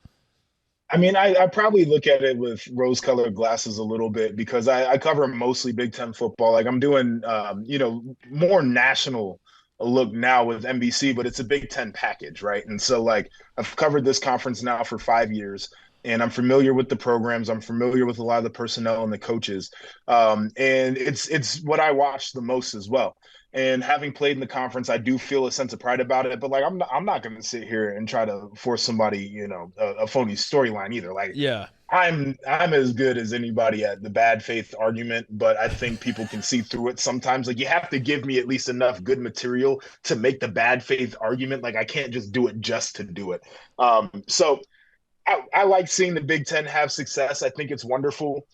B: I mean, I probably look at it with rose-colored glasses a little bit because I cover mostly Big Ten football. Like I'm doing, more national look now with NBC, but it's a Big Ten package, right? And so, like, I've covered this conference now for 5 years, and I'm familiar with the programs. I'm familiar with a lot of the personnel and the coaches, and it's what I watch the most as well. And having played in the conference, I do feel a sense of pride about it. But like, I'm not going to sit here and try to force somebody, a phony storyline either. Like,
A: yeah,
B: I'm as good as anybody at the bad faith argument, but I think people can see through it sometimes. Like, you have to give me at least enough good material to make the bad faith argument. Like, I can't just do it just to do it. So I like seeing the Big Ten have success. I think it's wonderful.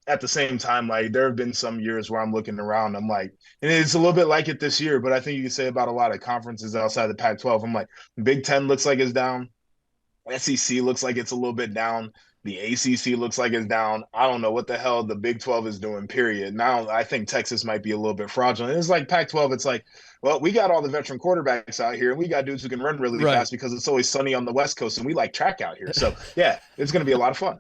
B: At the same time, like, there have been some years where I'm looking around, I'm like, and it's a little bit like it this year, but I think you can say about a lot of conferences outside the Pac-12. I'm like, Big Ten looks like it's down. SEC looks like it's a little bit down. The ACC looks like it's down. I don't know what the hell the Big 12 is doing, period. Now, I think Texas might be a little bit fraudulent. It's like Pac-12, it's like, well, we got all the veteran quarterbacks out here, and we got dudes who can run really fast because it's always sunny on the West Coast, and we like track out here. So, yeah, it's going to be a lot of fun.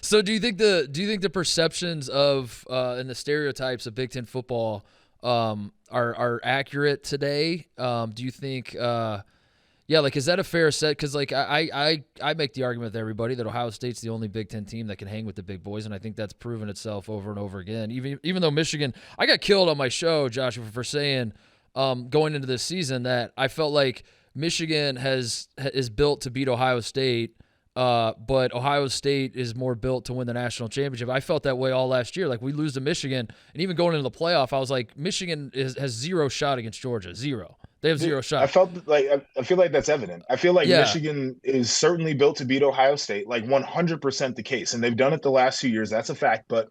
A: So do you think the perceptions of and the stereotypes of Big Ten football are accurate today? Do you think is that a fair set? Because like I make the argument with everybody that Ohio State's the only Big Ten team that can hang with the big boys, and I think that's proven itself over and over again. Even though Michigan, I got killed on my show, Joshua, for saying going into this season that I felt like Michigan is built to beat Ohio State. But Ohio State is more built to win the national championship. I felt that way all last year. Like, we lose to Michigan, and even going into the playoff, I was like, Michigan has zero shot against Georgia. Zero. They have zero shot.
B: I feel like that's evident. I feel like Michigan is certainly built to beat Ohio State, like 100% the case. And they've done it the last 2 years. That's a fact. But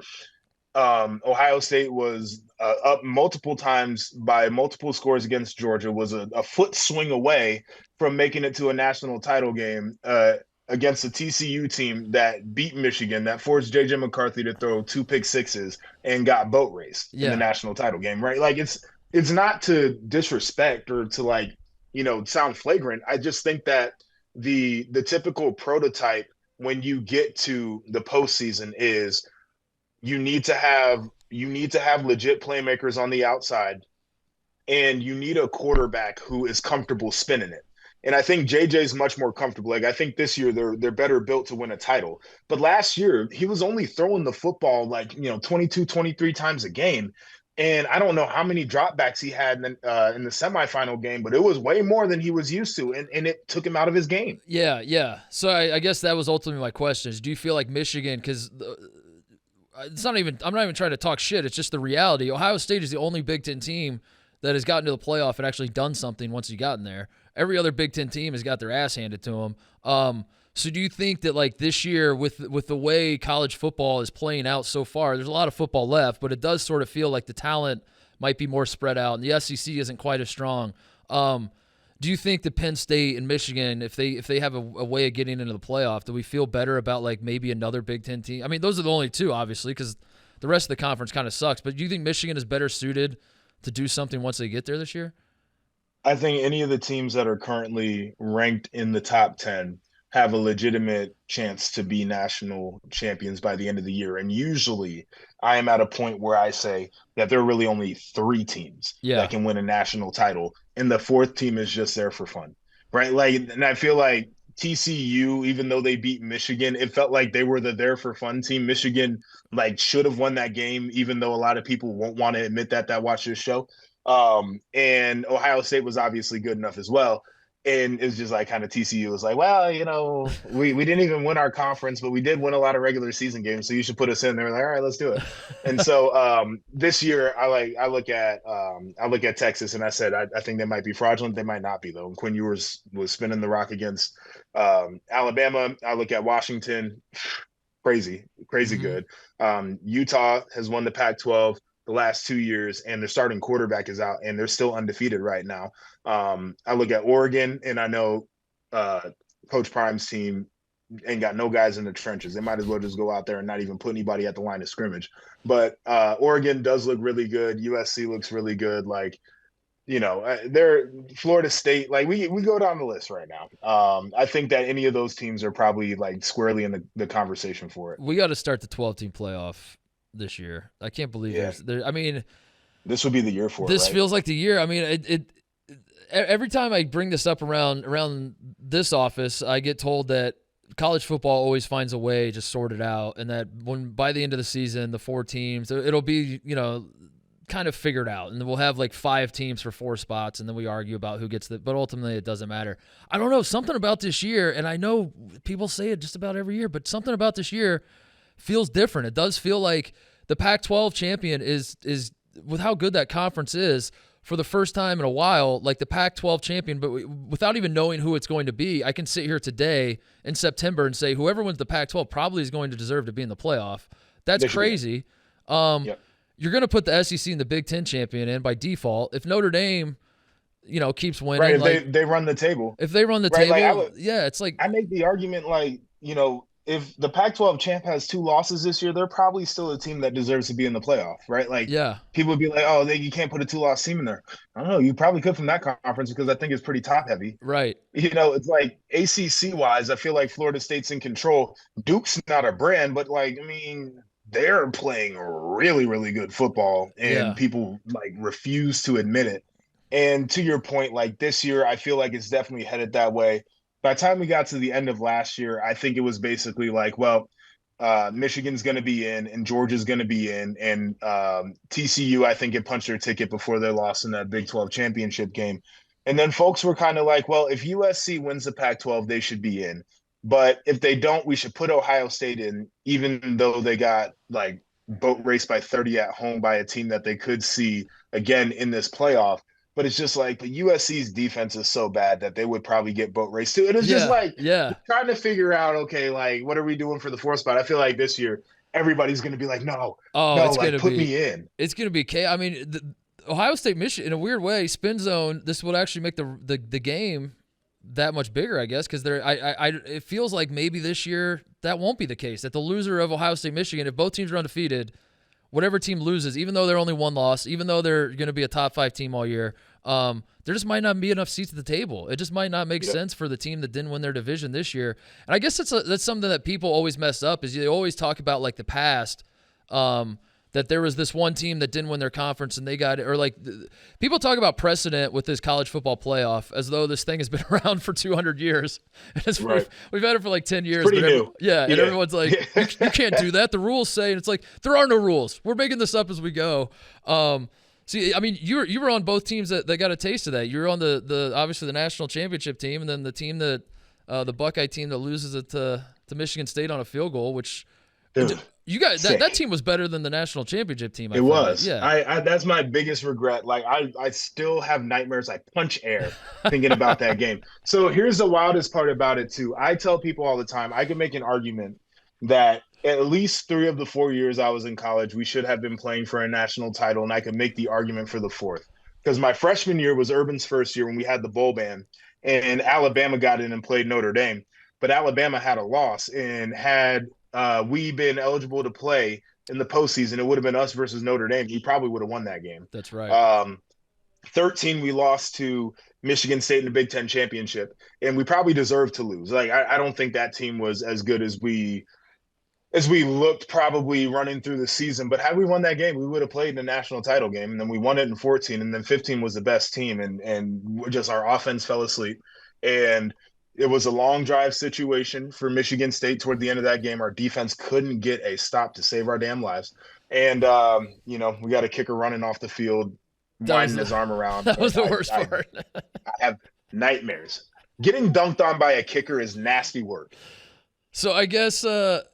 B: Ohio State was up multiple times by multiple scores against Georgia, was a foot swing away from making it to a national title game against a TCU team that beat Michigan, that forced J.J. McCarthy to throw 2 pick sixes and got boat raced in the national title game, right? Like, it's not to disrespect or to sound flagrant. I just think that the typical prototype when you get to the postseason is you need to have legit playmakers on the outside, and you need a quarterback who is comfortable spinning it. And I think JJ's much more comfortable. Like, I think this year they're better built to win a title. But last year, he was only throwing the football 22, 23 times a game. And I don't know how many dropbacks he had in the semifinal game, but it was way more than he was used to, and it took him out of his game.
A: Yeah. So I guess that was ultimately my question is, do you feel like Michigan, because I'm not even trying to talk shit, it's just the reality. Ohio State is the only Big Ten team that has gotten to the playoff and actually done something once you got in there. Every other Big Ten team has got their ass handed to them. So do you think that, like, this year with the way college football is playing out so far, there's a lot of football left, but it does sort of feel like the talent might be more spread out, and the SEC isn't quite as strong. Do you think that Penn State and Michigan, if they have a way of getting into the playoff, do we feel better about, like, maybe another Big Ten team? I mean, those are the only two, obviously, because the rest of the conference kind of sucks. But do you think Michigan is better suited to do something once they get there this year?
B: I think any of the teams that are currently ranked in the top 10 have a legitimate chance to be national champions by the end of the year. And usually I am at a point where I say that there are really only three teams that
A: Yeah.
B: can win a national title. And the fourth team is just there for fun, right? Like, and I feel like TCU, even though they beat Michigan, it felt like they were the there for fun team. Michigan like should have won that game, even though a lot of people won't want to admit that watch this show. And Ohio State was obviously good enough as well. And it's just like kind of TCU was like, well, we didn't even win our conference, but we did win a lot of regular season games, so you should put us in. They're like, all right, let's do it. And so this year, I look at Texas, and I said I think they might be fraudulent. They might not be though. And Quinn Ewers was spinning the rock against Alabama. I look at Washington, crazy good. Utah has won the Pac-12 the last 2 years, and their starting quarterback is out, and they're still undefeated right now. I look at Oregon, and I know Coach Prime's team ain't got no guys in the trenches. They might as well just go out there and not even put anybody at the line of scrimmage. But Oregon does look really good. USC looks really good. Like, they're Florida State. Like we go down the list right now. I think that any of those teams are probably like squarely in the conversation for it.
A: We got to start the 12-team playoff this year. I can't believe there. I mean,
B: this would be the year for it.
A: This
B: right?
A: feels like the year. I mean, it every time I bring this up around this office, I get told that college football always finds a way to sort it out, and that by the end of the season, the 4 teams, it'll be kind of figured out, and we'll have like 5 teams for 4 spots, and then we argue about who gets but ultimately it doesn't matter. I don't know, something about this year, and I know people say it just about every year, but something about this year feels different. It does feel like the Pac-12 champion is with how good that conference is, for the first time in a while, like the Pac-12 champion, but without even knowing who it's going to be, I can sit here today in September and say whoever wins the Pac-12 probably is going to deserve to be in the playoff. That's crazy. Yep. You're going to put the SEC and the Big Ten champion in by default. If Notre Dame, keeps winning.
B: Right, if they run the table.
A: If they run the table, it's like...
B: I make the argument like, if the Pac-12 champ has 2 losses this year, they're probably still a team that deserves to be in the playoff, right? Like, people would be like, oh, you can't put a 2-loss team in there. I don't know. You probably could from that conference because I think it's pretty top-heavy.
A: Right.
B: It's like ACC-wise, I feel like Florida State's in control. Duke's not a brand, but, they're playing really, really good football, and people, refuse to admit it. And to your point, this year, I feel like it's definitely headed that way. By the time we got to the end of last year, I think it was basically Michigan's going to be in, and Georgia's going to be in, and TCU, I think, had punched their ticket before they lost in that Big 12 championship game. And then folks were kind of like, well, if USC wins the Pac-12, they should be in. But if they don't, we should put Ohio State in, even though they got boat raced by 30 at home by a team that they could see again in this playoff. But it's just but USC's defense is so bad that they would probably get boat raced too. And it's just trying to figure out, okay, what are we doing for the 4th spot? I feel like this year everybody's going to be like, put me in.
A: It's going to be I mean, Ohio State, Michigan, in a weird way, spin zone. This would actually make the game that much bigger, I guess, because it feels like maybe this year that won't be the case. That the loser of Ohio State, Michigan, if both teams are undefeated, whatever team loses, even though they're only 1 loss, even though they're going to be a top 5 team all year, there just might not be enough seats at the table. It just might not make sense for the team that didn't win their division this year. And I guess that's something that people always mess up, is they always talk about the past, that there was this one team that didn't win their conference and they got it, or people talk about precedent with this college football playoff as though this thing has been around for 200 years. We've had it for 10 years.
B: It's pretty new.
A: And everyone's like, you can't do that. The rules say, and it's like, there are no rules. We're making this up as we go. See, I mean, you were on both teams that got a taste of that. You were on the obviously the national championship team, and then the team that the Buckeye team that loses it to Michigan State on a field goal, which you guys that team was better than the national championship team.
B: It was. I that's my biggest regret. I still have nightmares. I punch air thinking about that game. So here's the wildest part about it too. I tell people all the time, I can make an argument that at least 3 of the 4 years I was in college, we should have been playing for a national title, and I could make the argument for the 4th. Because my freshman year was Urban's first year when we had the bowl ban, and Alabama got in and played Notre Dame. But Alabama had a loss, and had we been eligible to play in the postseason, it would have been us versus Notre Dame. We probably would have won that game.
A: That's right.
B: 13, we lost to Michigan State in the Big Ten championship, and we probably deserved to lose. Like, I don't think that team was as good as we looked probably running through the season. But had we won that game, we would have played in the national title game, and then we won it in 14, and then 15 was the best team, and just our offense fell asleep, and it was a long drive situation for Michigan State toward the end of that game. Our defense couldn't get a stop to save our damn lives, and we got a kicker running off the field, winding his arm around.
A: That was the worst part.
B: I have nightmares. Getting dunked on by a kicker is nasty work.
A: So I guess, that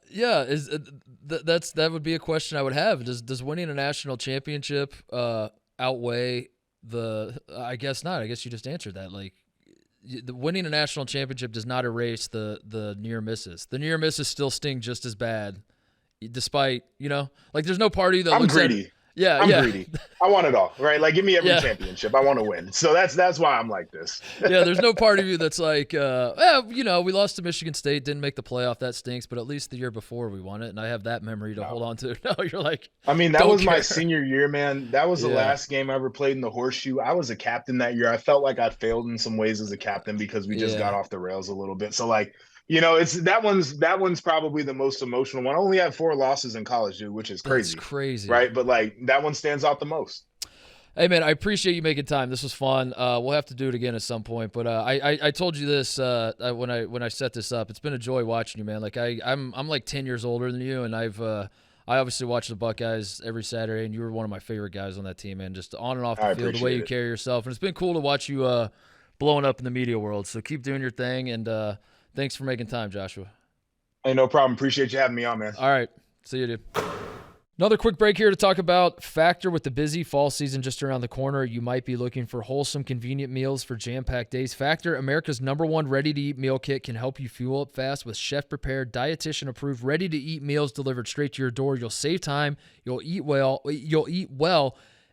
A: would be a question I would have. Does winning a national championship outweigh the? I guess not. I guess you just answered that. Like, winning a national championship does not erase the near misses. The near misses still sting just as bad, despite there's no party that looks
B: greedy. I'm greedy. I want it all, right? Like, give me every championship. I want to win. So that's why I'm like this.
A: There's no part of you that's like, we lost to Michigan State, didn't make the playoff. That stinks. But at least the year before we won it, and I have that memory to hold on to. No, you're like,
B: I mean, that was my senior year, man. That was the last game I ever played in the horseshoe. I was a captain that year. I felt like I failed in some ways as a captain because we just got off the rails a little bit. So, like, it's that one's probably the most emotional one. I only had 4 losses in college, dude, which is crazy.
A: That's crazy.
B: Right? But, like, that one stands out the most.
A: Hey, man, I appreciate you making time. This was fun. We'll have to do it again at some point. But I told you this when I set this up. It's been a joy watching you, man. Like, I'm like 10 years older than you, and I obviously watch the Buckeyes every Saturday, and you were one of my favorite guys on that team, man. Just on and off the field, the way you carry yourself. And it's been cool to watch you blowing up in the media world. So keep doing your thing, and thanks for making time, Joshua.
B: Hey, no problem. Appreciate you having me on, man.
A: All right. See you, dude. Another quick break here to talk about Factor. With the busy fall season just around the corner, you might be looking for wholesome, convenient meals for jam-packed days. Factor, America's #1 ready-to-eat meal kit, can help you fuel up fast with chef-prepared, dietitian-approved, ready-to-eat meals delivered straight to your door. You'll save time, you'll eat well,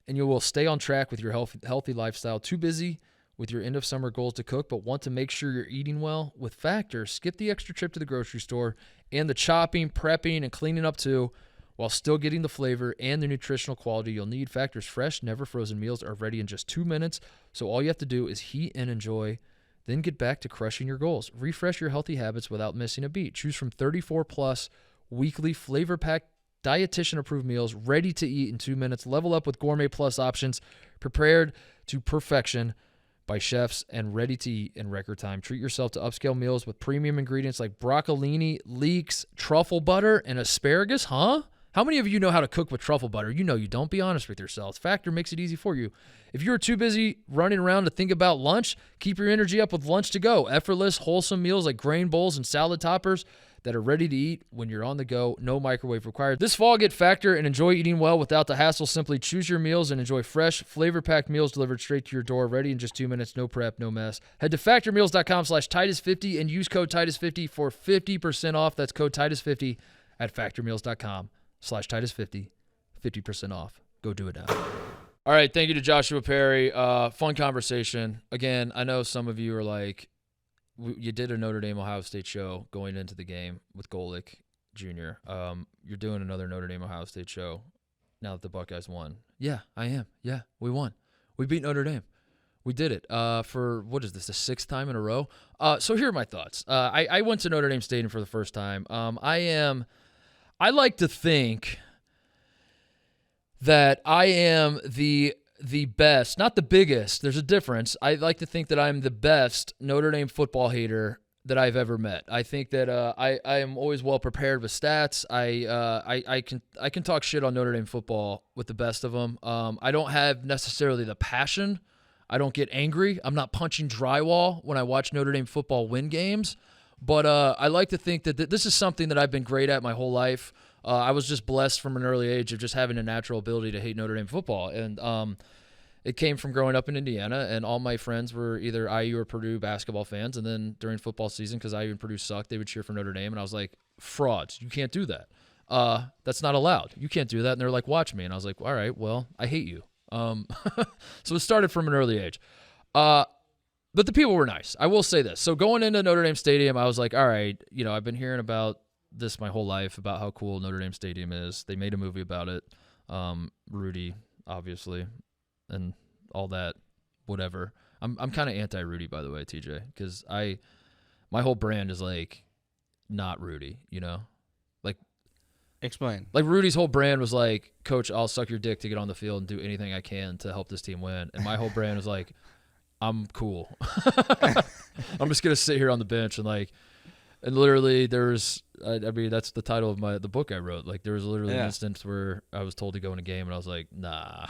A: and you will stay on track with your healthy lifestyle. Too busy with your end-of-summer goals to cook, but want to make sure you're eating well? With Factor, skip the extra trip to the grocery store and the chopping, prepping, and cleaning up too, while still getting the flavor and the nutritional quality you'll need. Factor's fresh, never frozen meals are ready in just 2 minutes, so all you have to do is heat and enjoy, then get back to crushing your goals. Refresh your healthy habits without missing a beat. Choose from 34-plus weekly flavor-packed, dietitian-approved meals ready to eat in 2 minutes. Level up with Gourmet Plus options prepared to perfection by chefs and ready to eat in record time. Treat yourself to upscale meals with premium ingredients like broccolini, leeks, truffle butter, and asparagus. Huh? How many of you know how to cook with truffle butter? You know you don't. Be honest with yourselves. Factor makes it easy for you. If you're too busy running around to think about lunch, keep your energy up with Lunch to Go. Effortless, wholesome meals like grain bowls and salad toppers that are ready to eat when you're on the go. No microwave required. This fall, get Factor and enjoy eating well without the hassle. Simply choose your meals and enjoy fresh, flavor-packed meals delivered straight to your door, ready in just 2 minutes. No prep, no mess. Head to factormeals.com/Titus50 and use code Titus50 for 50% off. That's code Titus50 at factormeals.com/Titus50. 50% off. Go do it now. All right, thank you to Joshua Perry. Fun conversation. Again, I know some of you are like, you did a Notre Dame Ohio State show going into the game with Golick Jr. You're doing another Notre Dame Ohio State show now that the Buckeyes won. Yeah, I am. Yeah, we won. We beat Notre Dame. We did it for, what is this, the 6th time in a row? So here are my thoughts. I went to Notre Dame Stadium for the first time. I like to think that I am the best, not the biggest. There's a difference. I like to think that I'm the best Notre Dame football hater that I've ever met. I think that I am always well prepared with stats. I can talk shit on Notre Dame football with the best of them. I don't have necessarily the passion. I don't get angry. I'm not punching drywall when I watch Notre Dame football win games. But I like to think that this is something that I've been great at my whole life. I was just blessed from an early age of just having a natural ability to hate Notre Dame football. And it came from growing up in Indiana, and all my friends were either IU or Purdue basketball fans. And then during football season, because IU and Purdue sucked, they would cheer for Notre Dame. And I was like, frauds. You can't do that. That's not allowed. You can't do that. And they're like, watch me. And I was like, all right, well, I hate you. So it started from an early age. But the people were nice. I will say this. So going into Notre Dame Stadium, I was like, all right, I've been hearing about this my whole life, about how cool Notre Dame Stadium is. They made a movie about it. Rudy, obviously, and all that whatever. I'm kind of anti-Rudy, by the way, TJ, because my whole brand is like not Rudy, you know? Like,
C: explain.
A: Like Rudy's whole brand was like, Coach, I'll suck your dick to get on the field and do anything I can to help this team win. And my whole brand was like, I'm cool. I'm just gonna sit here on the bench and literally there's I mean that's the title of the book I wrote. Like there was literally an instance where I was told to go in a game and I was like, nah.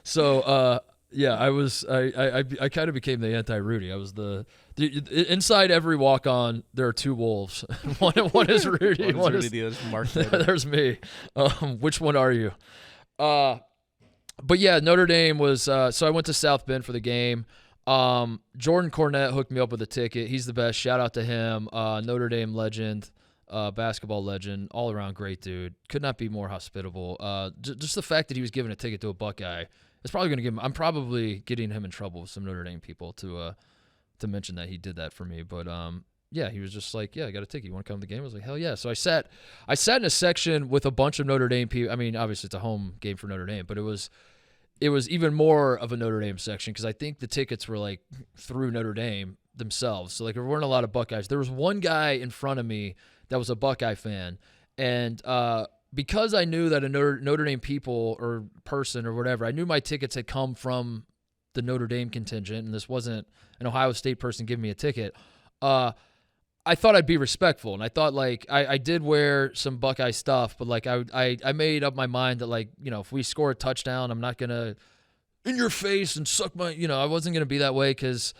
A: So yeah, I kind of became the anti-Rudy. I was the inside every walk-on there are two wolves. one is Rudy, one is Rudy, Mark. There's me. Which one are you? But yeah, Notre Dame was so I went to South Bend for the game. Jordan Cornette hooked me up with a ticket. He's the best. Shout out to him. Notre Dame legend, basketball legend, all around great dude. Could not be more hospitable. Just the fact that he was giving a ticket to a Buckeye, it's probably going to give him. I'm probably getting him in trouble with some Notre Dame people to mention that he did that for me. But yeah, he was just like, yeah, I got a ticket. You want to come to the game? I was like, hell yeah. So I sat in a section with a bunch of Notre Dame people. I mean, obviously it's a home game for Notre Dame, but it was even more of a Notre Dame section because I think the tickets were like through Notre Dame themselves. So like there weren't a lot of Buckeyes. There was one guy in front of me that was a Buckeye fan, and because I knew that a Notre Dame people or person or whatever, I knew my tickets had come from the Notre Dame contingent, and this wasn't an Ohio State person giving me a ticket. I thought I'd be respectful, and I thought like I did wear some Buckeye stuff, but like I made up my mind that like, you know, if we score a touchdown, I'm not gonna in your face and suck my, you know, I wasn't gonna be that way because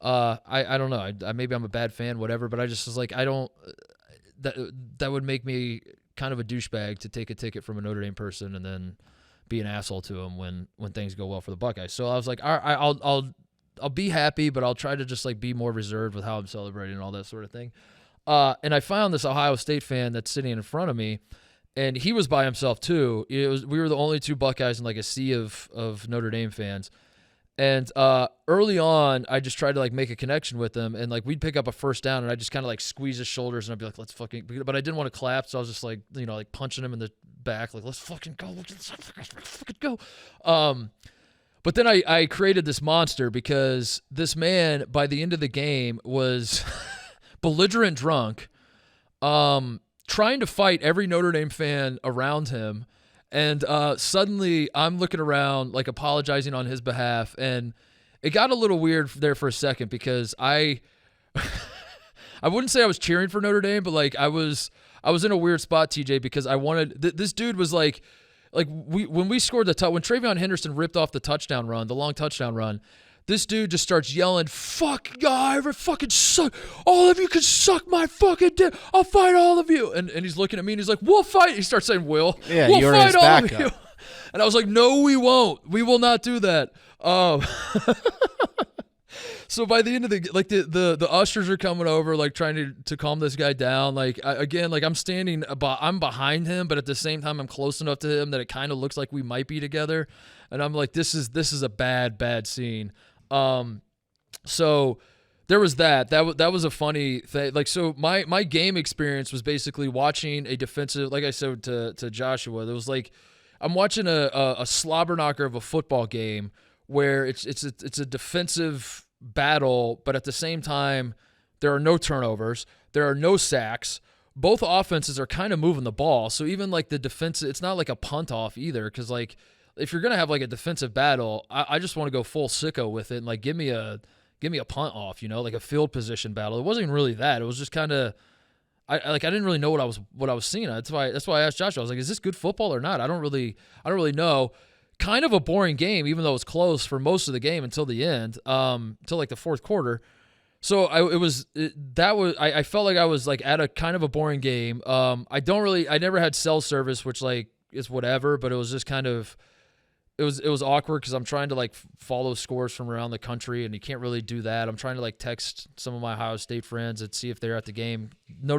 A: I don't know, maybe I'm a bad fan, whatever, but I just was like I don't that would make me kind of a douchebag to take a ticket from a Notre Dame person and then be an asshole to him when things go well for the Buckeyes. So I was like, all right, I'll be happy, but I'll try to just like be more reserved with how I'm celebrating and all that sort of thing. And I found this Ohio State fan that's sitting in front of me, and he was by himself too. We were the only two Buckeyes in like a sea of Notre Dame fans. And early on, I just tried to like make a connection with him, and like we'd pick up a first down, and I just kind of like squeeze his shoulders, and I'd be like, "Let's fucking," but I didn't want to clap, so I was just like, you know, like punching him in the back, like, "Let's fucking go, let's fucking go." But then I created this monster because this man, by the end of the game, was belligerent drunk, trying to fight every Notre Dame fan around him. And suddenly I'm looking around, like apologizing on his behalf. And it got a little weird there for a second because I wouldn't say I was cheering for Notre Dame, but like I was in a weird spot, TJ, because I wanted this dude was like when we scored when Travion Henderson ripped off the touchdown run, the long touchdown run, this dude just starts yelling, "Fuck guy, fucking suck! All of you can suck my fucking dick. I'll fight all of you." And he's looking at me and he's like, "We'll fight." He starts saying, "We'll fight all of you." And I was like, "No, we won't. We will not do that." So by the end of the ushers are coming over, like trying to calm this guy down. Like I'm standing, I'm behind him, but at the same time, I'm close enough to him that it kind of looks like we might be together. And I'm like, this is a bad scene. So there was that was a funny thing. Like, so my game experience was basically watching a defensive, like I said to Joshua, there was like, I'm watching a slobber knocker of a football game where it's a defensive battle, but at the same time, there are no turnovers, there are no sacks. Both offenses are kind of moving the ball. So even like the defense, it's not like a punt off either. Cause like, if you're going to have like a defensive battle, I just want to go full sicko with it. And like, give me a punt off, you know, like a field position battle. It wasn't even really that. It was just kind of, I didn't really know what I was seeing. That's why I asked Joshua. I was like, is this good football or not? I don't really know. Kind of a boring game, even though it was close for most of the game until the end, until like the fourth quarter. So I felt like I was like at a kind of a boring game. I never had cell service, which like is whatever, but it was just kind of, it was awkward because I'm trying to like follow scores from around the country, and you can't really do that. I'm trying to like text some of my Ohio State friends and see if they're at the game. No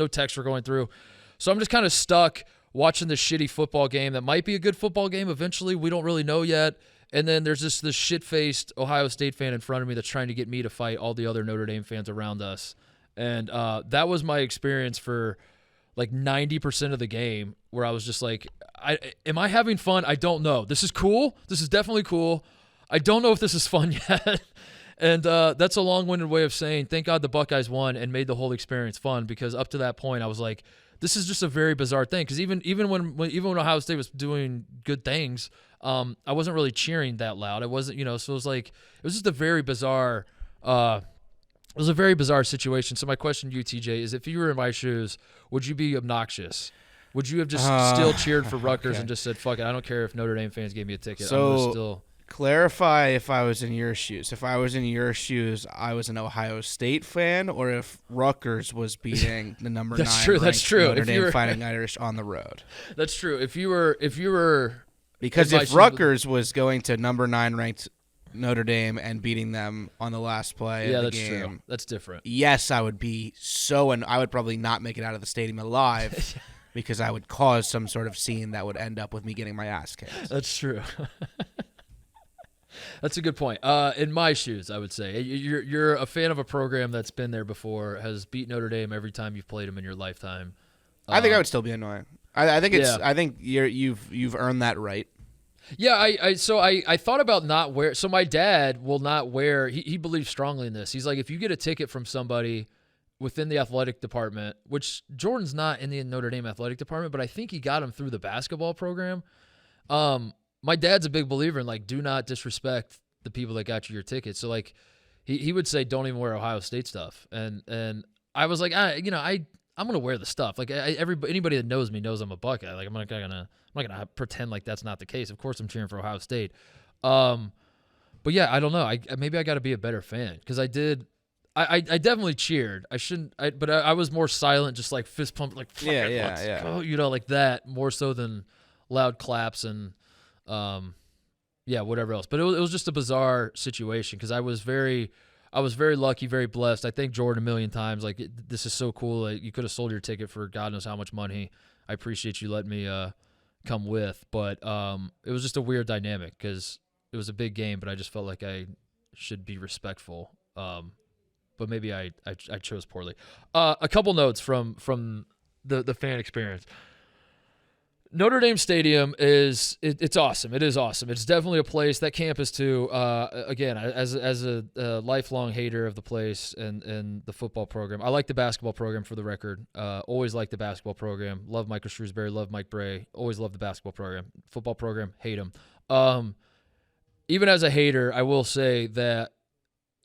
A: texts were going through, so I'm just kind of stuck watching this shitty football game that might be a good football game eventually. We don't really know yet. And then there's just this shit-faced Ohio State fan in front of me that's trying to get me to fight all the other Notre Dame fans around us. And that was my experience for like 90% of the game, where I was just like, am I having fun? I don't know. This is cool. This is definitely cool. I don't know if this is fun yet. And that's a long-winded way of saying thank God the Buckeyes won and made the whole experience fun, because up to that point I was like, this is just a very bizarre thing. Because even when Ohio State was doing good things, I wasn't really cheering that loud. I wasn't, so it was just a very bizarre situation. So my question to you, TJ, is if you were in my shoes, would you be obnoxious? Would you have just still cheered for Rutgers and just said, fuck it, I don't care if Notre Dame fans gave me a ticket.
C: So,
A: I'm gonna still
C: clarify if I was in your shoes. If I was in your shoes, I was an Ohio State fan, or if Rutgers was beating the number 9
A: that's true.
C: Notre Dame Fighting Irish on the road.
A: That's true. If you were
C: because if Rutgers was going to number 9 ranked Notre Dame and beating them on the last play of the game,
A: true. That's different.
C: Yes, I would be and I would probably not make it out of the stadium alive because I would cause some sort of scene that would end up with me getting my ass kicked.
A: That's true. That's a good point. In my shoes, I would say you're a fan of a program that's been there before, has beat Notre Dame every time you've played them in your lifetime.
C: I think I would still be annoying. I think it's. Yeah. I think you've earned that right.
A: Yeah. I thought about not wear. So my dad will not wear. He believes strongly in this. He's like, if you get a ticket from somebody within the athletic department, which Jordan's not in the Notre Dame athletic department, but I think he got him through the basketball program. My dad's a big believer in, like, do not disrespect the people that got you your ticket. So, like, he would say, don't even wear Ohio State stuff. And I was like, I'm gonna wear the stuff. Like, anybody that knows me knows I'm a Buckeye. Like, I'm not gonna pretend like that's not the case. Of course, I'm cheering for Ohio State. But yeah, I don't know. Maybe I got to be a better fan, because I definitely cheered. But I was more silent, just like fist pump, like let's go, like that, more so than loud claps and. Whatever else. But it was just a bizarre situation, because I was very lucky, very blessed. I thank Jordan a million times. Like, this is so cool. Like, you could have sold your ticket for God knows how much money. I appreciate you letting me come with. But it was just a weird dynamic, because it was a big game, but I just felt like I should be respectful. But maybe I chose poorly. A couple notes from the fan experience. Notre Dame Stadium it's awesome. It is awesome. It's definitely a place, that campus too. Again, as a lifelong hater of the place and the football program, I like the basketball program, for the record. Always liked the basketball program. Love Michael Shrewsbury. Love Mike Bray. Always loved the basketball program. Football program, hate him. Even as a hater, I will say that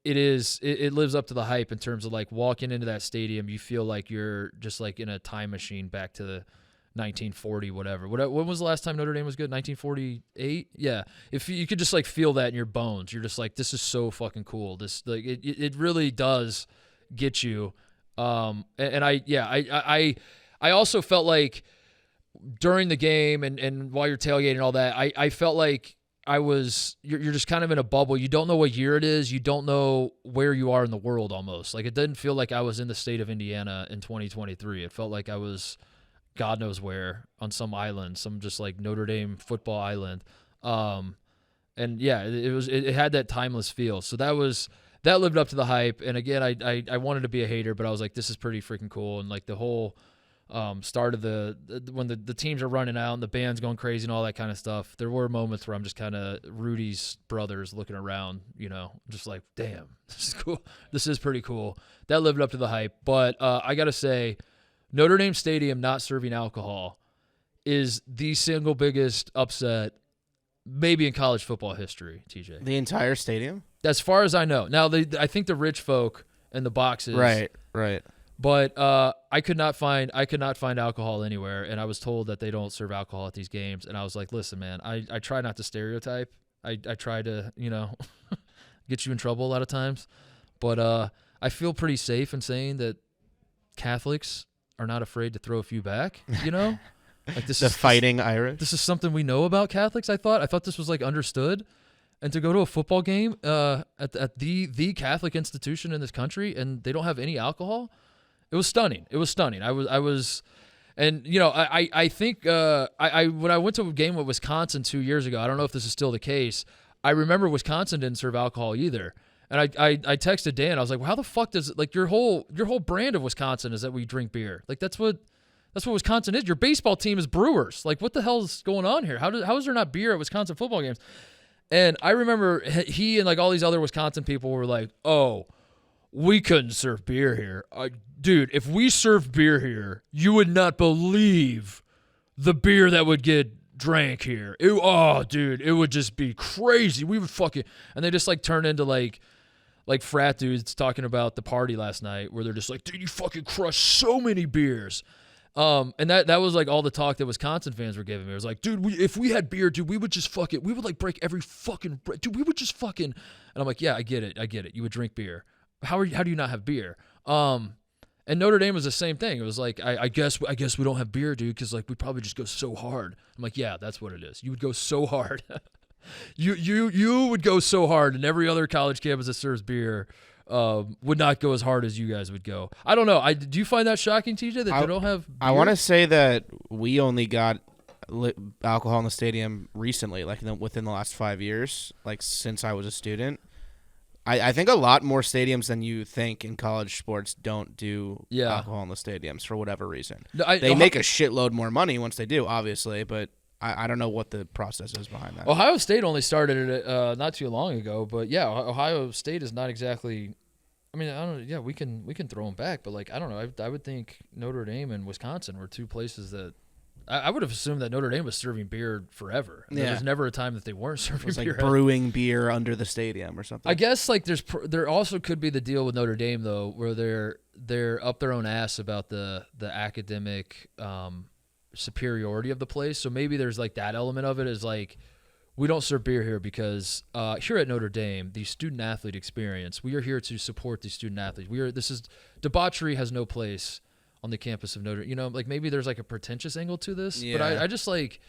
A: it lives up to the hype in terms of, like, walking into that stadium, you feel like you're just like in a time machine back to the 1940, whatever. When was the last time Notre Dame was good? 1948? Yeah. If you could just, like, feel that in your bones, you're just like, this is so fucking cool. This, like, it really does get you. I also felt like during the game and while you're tailgating and all that, I felt like you're just kind of in a bubble. You don't know what year it is. You don't know where you are in the world almost. Like, it didn't feel like I was in the state of Indiana in 2023. It felt like I was God knows where, on some island, some just like Notre Dame football island. And yeah, it had that timeless feel. So that lived up to the hype. And again, I wanted to be a hater, but I was like, this is pretty freaking cool. And like the whole start of when the teams are running out and the band's going crazy and all that kind of stuff, there were moments where I'm just kind of Rudy's brothers looking around, just like, damn, this is cool. This is pretty cool. That lived up to the hype. But I got to say, Notre Dame Stadium not serving alcohol is the single biggest upset maybe in college football history, TJ.
C: The entire stadium?
A: As far as I know. Now, I think the rich folk and the boxes.
C: Right.
A: But I could not find alcohol anywhere, and I was told that they don't serve alcohol at these games. And I was like, listen, man, I try not to stereotype. I try to, get you in trouble a lot of times. But I feel pretty safe in saying that Catholics are not afraid to throw a few back, Like
C: Fighting Irish.
A: This is something we know about Catholics, I thought this was, like, understood. And to go to a football game at the Catholic institution in this country, and they don't have any alcohol, it was stunning. I was, and I think when I went to a game with Wisconsin 2 years ago, I don't know if this is still the case. I remember Wisconsin didn't serve alcohol either, and I texted Dan. I was like, well, how the fuck does it, like, your whole brand of Wisconsin is that we drink beer? Like, that's what Wisconsin is. Your baseball team is Brewers. Like, what the hell is going on here? How is there not beer at Wisconsin football games? And I remember he and like all these other Wisconsin people were like, "Oh, we couldn't serve beer here, dude. If we served beer here, you would not believe the beer that would get drank here. Dude, it would just be crazy. We would fucking..." And they just like turn into like frat dudes talking about the party last night, where they're just like, "Dude, you fucking crushed so many beers." And that was like all the talk that Wisconsin fans were giving me. It was like, "Dude, if we had beer, dude, we would just we would like break every fucking dude. We would just fucking..." And I'm like, "Yeah, I get it. You would drink beer. How do you not have beer?" And Notre Dame was the same thing. It was like, I guess we don't have beer, dude, because like we probably just go so hard. I'm like, "Yeah, that's what it is. You would go so hard. you would go so hard, and every other college campus that serves beer would not go as hard as you guys would go." I don't know. Do you find that shocking, TJ, that they don't have beer?
C: I want to say that we only got alcohol in the stadium recently, like within the last 5 years, like since I was a student. I think a lot more stadiums than you think in college sports don't do alcohol in the stadiums for whatever reason. They make a shitload more money once they do, obviously, but I don't know what the process is behind that.
A: Ohio State only started it not too long ago, but yeah, Ohio State is not exactly... I mean, I don't know. Yeah, we can throw them back, but like, I don't know. I would think Notre Dame and Wisconsin were two places that... I would have assumed that Notre Dame was serving beer forever. There was never a time that they weren't serving beer.
C: It was like brewing beer under the stadium or something.
A: I guess like there also could be the deal with Notre Dame though, where they're up their own ass about the academic superiority of the place. So maybe there's like that element of it is like, we don't serve beer here because here at Notre Dame, the student athlete experience, we are here to support the student athletes. Debauchery has no place on the campus of Notre Dame. Like maybe there's like a pretentious angle to this, but I just like,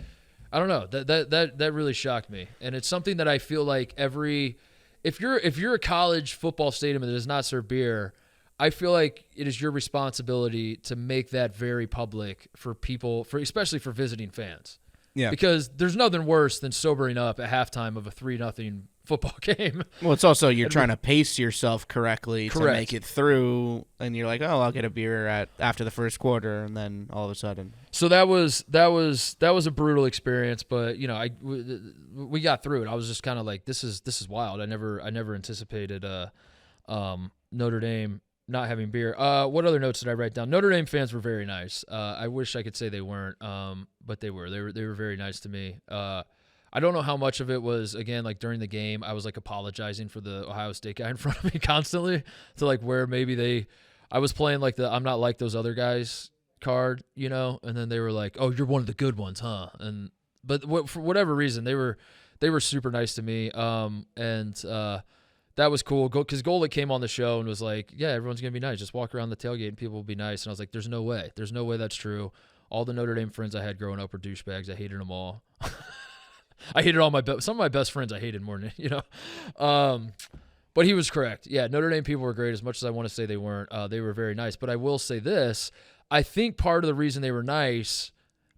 A: I don't know, that really shocked me. And it's something that I feel like if you're a college football stadium that does not serve beer, I feel like it is your responsibility to make that very public for people, especially for visiting fans. Yeah. Because there's nothing worse than sobering up at halftime of a 3-0 football game.
C: Well, it's also you're trying to pace yourself correctly to make it through, and you're like, "Oh, I'll get a beer after the first quarter," and then all of a sudden.
A: So that was a brutal experience, but we got through it. I was just kind of like, this is wild. I never anticipated Notre Dame not having beer. What other notes did I write down? Notre Dame fans were very nice. I wish I could say they weren't, but they were. They were very nice to me. I don't know how much of it was, again, like during the game, I was like apologizing for the Ohio State guy in front of me constantly to like where maybe I was playing like the "I'm not like those other guys" card, and then they were like, "Oh, you're one of the good ones, huh?" But for whatever reason, they were super nice to me. That was cool because Golick came on the show and was like, "Yeah, everyone's going to be nice. Just walk around the tailgate and people will be nice." And I was like, there's no way. There's no way that's true. All the Notre Dame friends I had growing up were douchebags. I hated them all. I hated some of my best friends I hated more than, but he was correct. Yeah, Notre Dame people were great. As much as I want to say they weren't, they were very nice. But I will say this. I think part of the reason they were nice,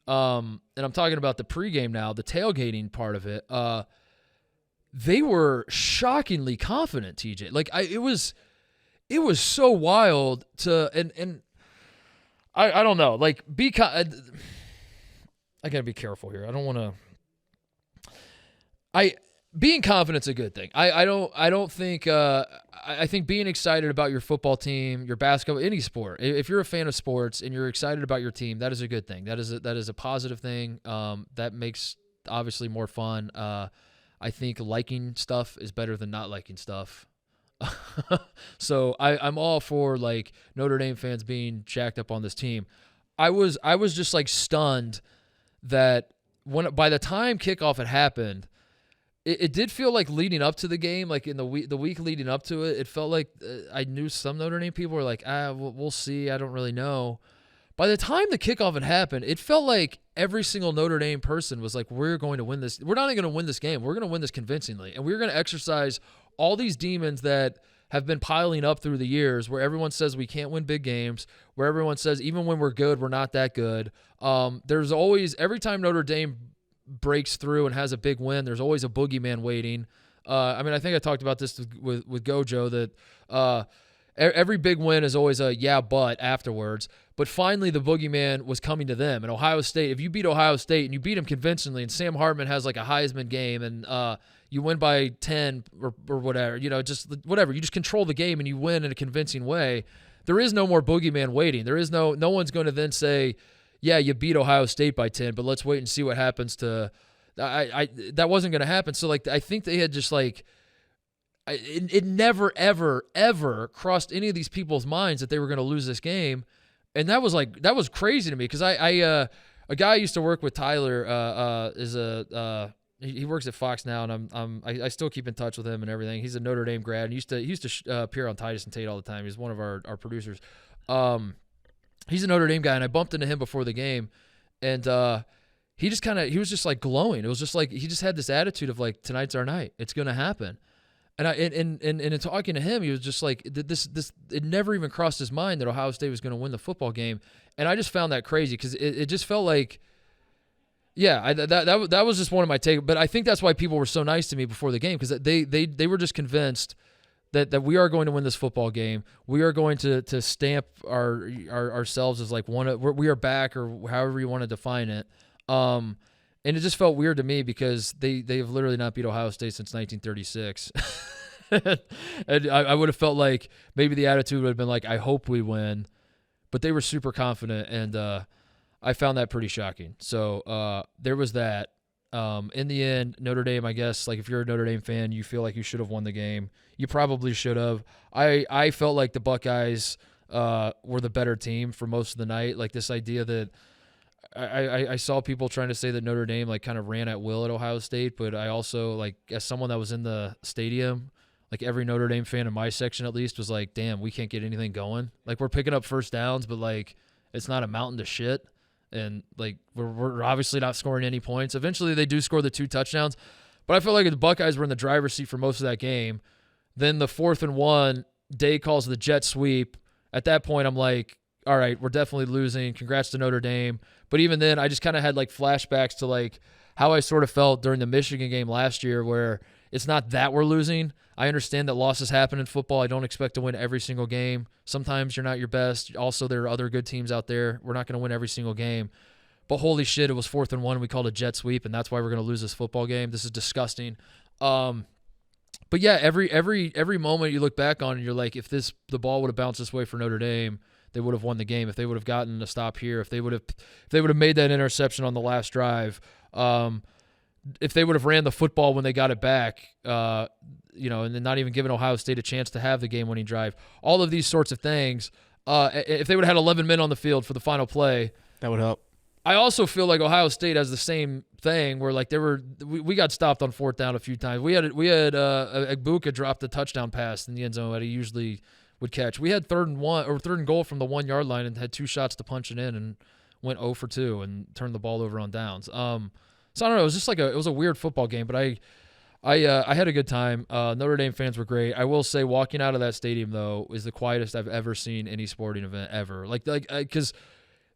A: and I'm talking about the pregame now, the tailgating part of it, they were shockingly confident, TJ. Like it was so wild to and I don't know. Like I gotta be careful here. I don't want to. Being confident's a good thing. I don't think. I think being excited about your football team, your basketball, any sport. If you're a fan of sports and you're excited about your team, that is a good thing. That is a positive thing. That makes obviously more fun. I think liking stuff is better than not liking stuff. So I'm all for like Notre Dame fans being jacked up on this team. I was just like stunned that by the time kickoff had happened, it did feel like leading up to the game, like in the week leading up to it, it felt like I knew some Notre Dame people were like, we'll see. I don't really know. By the time the kickoff had happened, it felt like every single Notre Dame person was like, we're going to win this. We're not even going to win this game. We're going to win this convincingly. And we're going to exercise all these demons that have been piling up through the years where everyone says we can't win big games, where everyone says even when we're good, we're not that good. There's always, every time Notre Dame breaks through and has a big win, there's always a boogeyman waiting. I think I talked about this with Gojo that every big win is always a yeah, but afterwards. But finally, the boogeyman was coming to them. And Ohio State, if you beat Ohio State and you beat them convincingly, and Sam Hartman has like a Heisman game, and you win by 10 or whatever, just whatever. You just control the game and you win in a convincing way. There is no more boogeyman waiting. There is no one's going to then say, yeah, you beat Ohio State by 10, but let's wait and see what happens to that wasn't going to happen. So like I think they had just like it never ever ever crossed any of these people's minds that they were going to lose this game. And that was crazy to me because a guy I used to work with, Tyler, he works at Fox now, and I still keep in touch with him and everything. He's a Notre Dame grad, and he used to appear on Titus and Tate all the time. He's one of our producers. He's a Notre Dame guy, and I bumped into him before the game, and he was just like glowing. It was just like he just had this attitude of like, tonight's our night. It's gonna happen. And in talking to him, he was just like, this it never even crossed his mind that Ohio State was going to win the football game. And I just found that crazy because it just felt like, yeah, that was just one of my take. But I think that's why people were so nice to me before the game, because they were just convinced that we are going to win this football game. We are going to stamp ourselves as like we are back, or however you want to define it. And it just felt weird to me because they have literally not beat Ohio State since 1936. And I would have felt like maybe the attitude would have been like, I hope we win. But they were super confident, and I found that pretty shocking. So there was that. In the end, Notre Dame, I guess, like if you're a Notre Dame fan, you feel like you should have won the game. You probably should have. I felt like the Buckeyes were the better team for most of the night. Like this idea that I saw people trying to say that Notre Dame like kind of ran at will at Ohio State, but I also, like, as someone that was in the stadium, like every Notre Dame fan in my section at least was like, damn, we can't get anything going. Like we're picking up first downs, but like it's not a mountain to shit. And like we're obviously not scoring any points. Eventually they do score the 2 touchdowns, but I feel like the Buckeyes were in the driver's seat for most of that game. Then the 4th and 1, Day calls the jet sweep. At that point, I'm like, all right, we're definitely losing. Congrats to Notre Dame. But even then, I just kind of had like flashbacks to like how I sort of felt during the Michigan game last year, where it's not that we're losing. I understand that losses happen in football. I don't expect to win every single game. Sometimes you're not your best. Also, there are other good teams out there. We're not going to win every single game. But holy shit, it was 4th and 1. We called a jet sweep, and that's why we're going to lose this football game. This is disgusting. But yeah, every moment you look back on, and you're like, if the ball would have bounced this way for Notre Dame, they would have won the game. If they would have gotten a stop here, if they would have made that interception on the last drive, if they would have ran the football when they got it back, and then not even given Ohio State a chance to have the game-winning drive, all of these sorts of things, if they would have had 11 men on the field for the final play,
C: that would help.
A: I also feel like Ohio State has the same thing where like we got stopped on 4th down a few times. We had Egbuka dropped a touchdown pass in the end zone that he usually would catch. We had 3rd and goal from the 1 yard line and had 2 shots to punch it in and went 0 for 2 and turned the ball over on downs. So I don't know. It was just like it was a weird football game, but I had a good time. Notre Dame fans were great. I will say, walking out of that stadium though is the quietest I've ever seen any sporting event ever. Because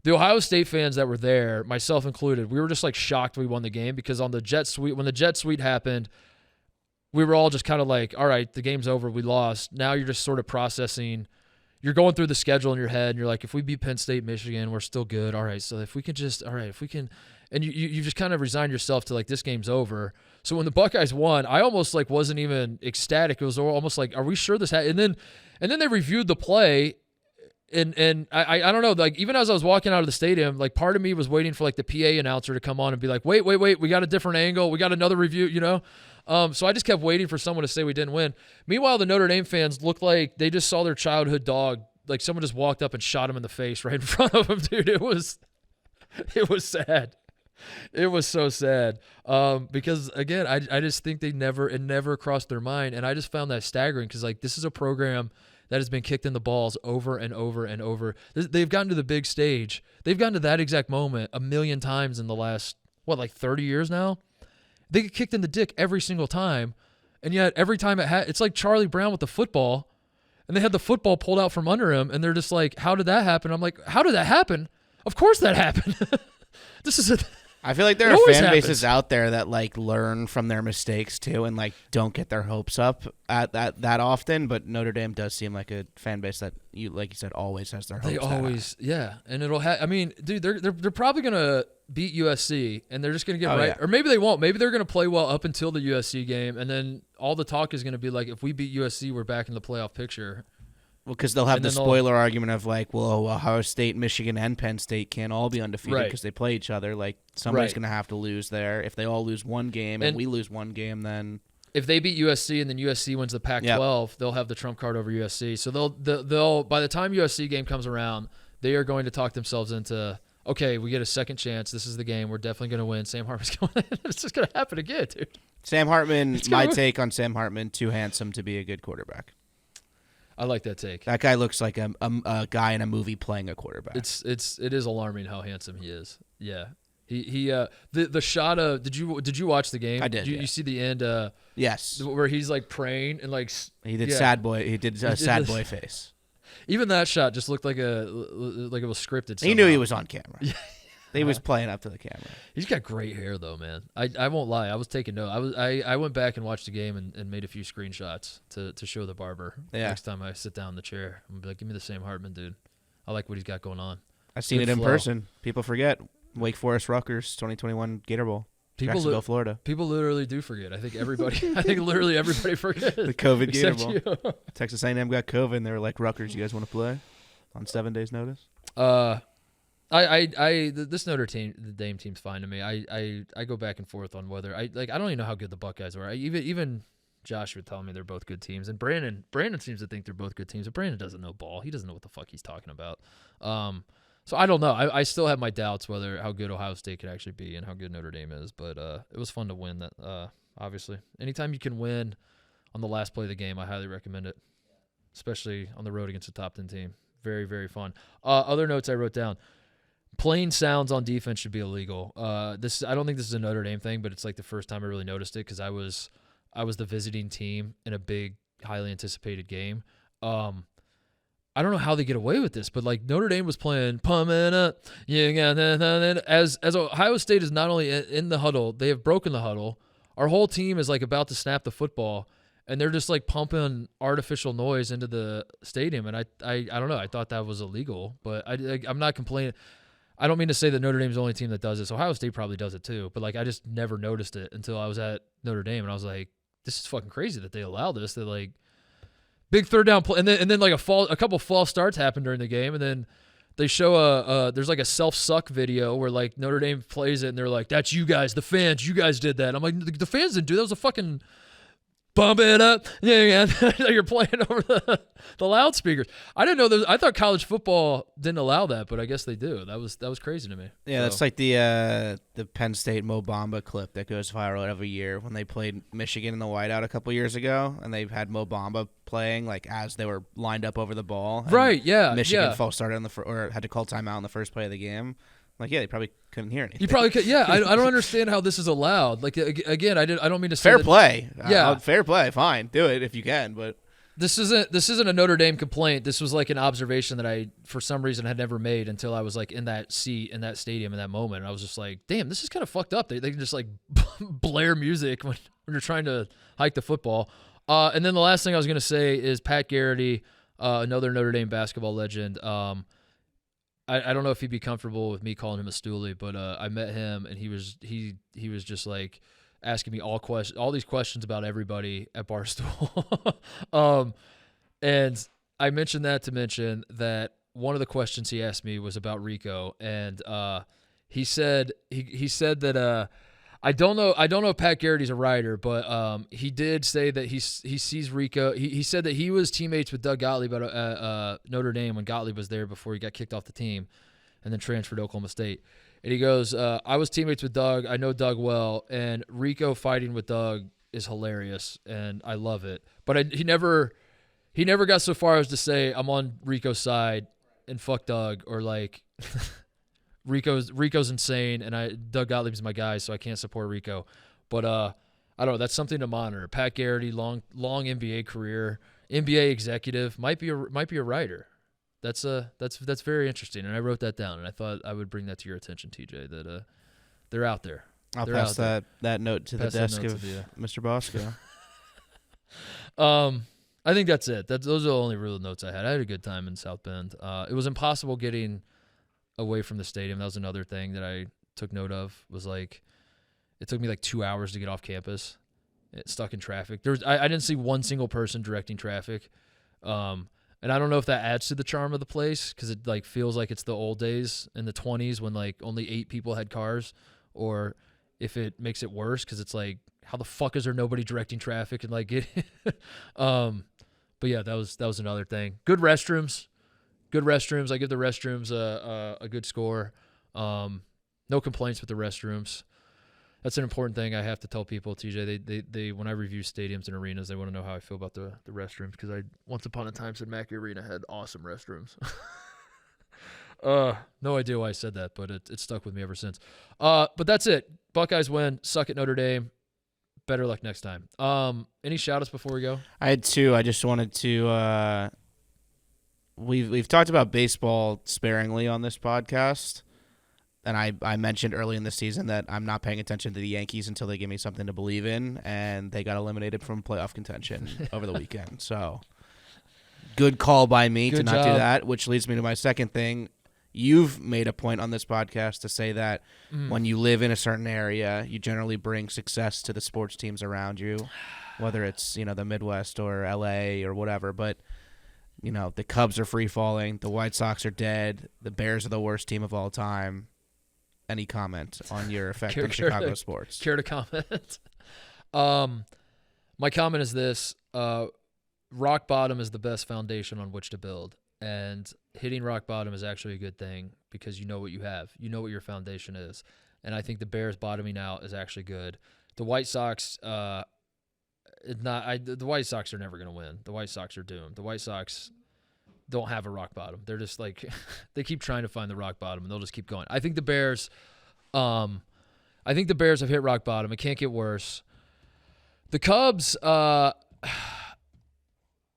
A: the Ohio State fans that were there, myself included, we were just like shocked we won the game, because on the jet sweep, when the jet sweep happened, we were all just kind of like, all right, the game's over. We lost. Now you're just sort of processing. You're going through the schedule in your head, and you're like, if we beat Penn State, Michigan, we're still good. All right, so if we can and you just kind of resign yourself to like, this game's over. So when the Buckeyes won, I almost like wasn't even ecstatic. It was almost like, are we sure this happened? And then they reviewed the play, and I don't know, like even as I was walking out of the stadium, like part of me was waiting for like the PA announcer to come on and be like, wait, we got a different angle. We got another review, So I just kept waiting for someone to say we didn't win. Meanwhile, the Notre Dame fans looked like they just saw their childhood dog. Like someone just walked up and shot him in the face right in front of them, dude. It was sad. It was so sad. Because again, I just think it never crossed their mind. And I just found that staggering, because like this is a program that has been kicked in the balls over and over and over. They've gotten to the big stage. They've gotten to that exact moment a million times in the last, 30 years now? They get kicked in the dick every single time, and yet every time it's like Charlie Brown with the football, and they had the football pulled out from under him, and they're just like, how did that happen? I'm like, how did that happen? Of course that happened. This is
C: I feel like there are fan bases out there that like learn from their mistakes too, and like don't get their hopes up at that often. But Notre Dame does seem like a fan base that like you said, always has their hopes.
A: They always, and it'll have. I mean, dude, they're probably gonna beat USC, and they're just gonna get or maybe they won't. Maybe they're gonna play well up until the USC game, and then all the talk is gonna be like, if we beat USC, we're back in the playoff picture.
C: Well, because they'll have the spoiler argument of like, well, Ohio State, Michigan, and Penn State can't all be undefeated because they play each other. Like somebody's going to have to lose there. If they all lose one game and we lose one game, then
A: if they beat USC and then USC wins the Pac-12, they'll have the trump card over USC. So they'll by the time USC game comes around, they are going to talk themselves into, okay, we get a second chance. This is the game. We're definitely going to win. Sam Hartman's going to it's just going to happen again, dude.
C: Sam Hartman, my take on Sam Hartman, too handsome to be a good quarterback.
A: I like that take.
C: That guy looks like a guy in a movie playing a quarterback.
A: It is alarming how handsome he is. Yeah. The shot of did you watch the game?
C: I did.
A: You see the end?
C: Yes.
A: Where he's like praying and like
C: he did sad boy. He did a sad boy face.
A: Even that shot just looked like it was scripted. Somehow.
C: He knew he was on camera. He was playing up to the camera.
A: He's got great hair though, man. I won't lie. I was taking note. I went back and watched the game and made a few screenshots to show the barber.
C: Yeah.
A: Next time I sit down in the chair, I'm gonna be like, give me the Sam Hartman, dude. I like what he's got going on.
C: I've seen it in person. People forget. Wake Forest Rutgers 2021 Gator Bowl. Jacksonville, Florida.
A: People literally do forget. I think literally everybody forgets.
C: The COVID Gator Bowl. Texas A&M got COVID and they were like, Rutgers, you guys want to play on 7 days notice?
A: This Notre Dame team's fine to me. I go back and forth on whether I don't even know how good the Buckeyes are. Even Josh would tell me they're both good teams, and Brandon seems to think they're both good teams, but Brandon doesn't know ball. He doesn't know what the fuck he's talking about. So I don't know. I still have my doubts whether how good Ohio State could actually be and how good Notre Dame is, but it was fun to win that. Obviously, anytime you can win on the last play of the game, I highly recommend it, especially on the road against a top 10 team. Very, very fun. Other notes I wrote down. Plain sounds on defense should be illegal. I don't think this is a Notre Dame thing, but it's like the first time I really noticed it because I was the visiting team in a big, highly anticipated game. I don't know how they get away with this, but like Notre Dame was playing pumping up, as Ohio State is not only in the huddle, they have broken the huddle. Our whole team is like about to snap the football, and they're just like pumping artificial noise into the stadium. And I don't know. I thought that was illegal, but I'm not complaining. I don't mean to say that Notre Dame's the only team that does this. Ohio State probably does it too, but like I just never noticed it until I was at Notre Dame, and I was like, "This is fucking crazy that they allow this." They're like big third down play, and then like a couple false starts happened during the game, and then they show there's like a self-suck video where like Notre Dame plays it, and they're like, "That's you guys, the fans. You guys did that." I'm like, "The fans didn't do that. That was a fucking." Bump it up. Yeah. You're playing over the loudspeakers. I didn't know I thought college football didn't allow that, but I guess they do. That was crazy to me.
C: Yeah, so. That's like the Penn State Mo Bamba clip that goes viral every year when they played Michigan in the whiteout a couple years ago, and they had Mo Bamba playing like as they were lined up over the ball.
A: Right, yeah.
C: Michigan false started or had to call timeout in the first play of the game. Like, yeah, they probably couldn't hear anything.
A: You probably could. Yeah, I don't understand how this is allowed. Like, again, I don't mean to say
C: fair play.
A: Yeah,
C: fair play. Fine, do it if you can. But
A: this isn't a Notre Dame complaint. This was like an observation that I, for some reason, had never made until I was like in that seat in that stadium in that moment. And I was just like, damn, this is kind of fucked up. They can just like blare music when you're trying to hike the football. And then the last thing I was gonna say is Pat Garrity, another Notre Dame basketball legend. I don't know if he'd be comfortable with me calling him a stoolie, but I met him and he was just like asking me all these questions about everybody at Barstool. And I mentioned that to mention that one of the questions he asked me was about Rico, and he said that I don't know if Pat Garrity's a writer, but he did say that he sees Rico. He said that he was teammates with Doug Gottlieb at Notre Dame when Gottlieb was there before he got kicked off the team and then transferred to Oklahoma State. And he goes, I was teammates with Doug. I know Doug well, and Rico fighting with Doug is hilarious, and I love it. But he never got so far as to say I'm on Rico's side and fuck Doug, or like Rico's insane, and Doug Gottlieb's my guy, so I can't support Rico. But I don't know. That's something to monitor. Pat Garrity, long NBA career, NBA executive, might be a writer. That's very interesting, and I wrote that down, and I thought I would bring that to your attention, TJ. They're out there.
C: I'll
A: They're
C: pass
A: out
C: that note to the desk of Mr. Bosco.
A: I think that's it. Those are the only real notes I had. I had a good time in South Bend. It was impossible getting away from the stadium. That was another thing that I took note of. Was like, it took me like 2 hours to get off campus. Stuck in traffic. I didn't see one single person directing traffic. And I don't know if that adds to the charm of the place because it like feels like it's the old days in the 20s when like only 8 people had cars, or if it makes it worse because it's like, how the fuck is there nobody directing traffic and like it? But yeah, that was another thing. Good restrooms. I give the restrooms a good score. No complaints with the restrooms. That's an important thing I have to tell people, TJ. They when I review stadiums and arenas, they want to know how I feel about the restrooms because I once upon a time said Mackey Arena had awesome restrooms. No idea why I said that, but it stuck with me ever since. But that's it. Buckeyes win. Suck at Notre Dame. Better luck next time. Any shout-outs before we go?
C: I had 2. I just wanted to we've talked about baseball sparingly on this podcast. And I mentioned early in the season that I'm not paying attention to the Yankees until they give me something to believe in, and they got eliminated from playoff contention over the weekend. So, good call by me to not do that, which leads me to my second thing. You've made a point on this podcast to say that when you live in a certain area, you generally bring success to the sports teams around you, whether it's, the Midwest or LA or whatever. But, the Cubs are free falling, the White Sox are dead, the Bears are the worst team of all time. Any comment on your effect on Chicago sports?
A: Care to comment? My comment is this. Rock bottom is the best foundation on which to build. And hitting rock bottom is actually a good thing because you know what you have. You know what your foundation is. And I think the Bears bottoming out is actually good. The White Sox, the White Sox are never going to win. The White Sox are doomed. The White Sox don't have a rock bottom. They're just like they keep trying to find the rock bottom and they'll just keep going. I think the Bears have hit rock bottom. It can't get worse. The Cubs I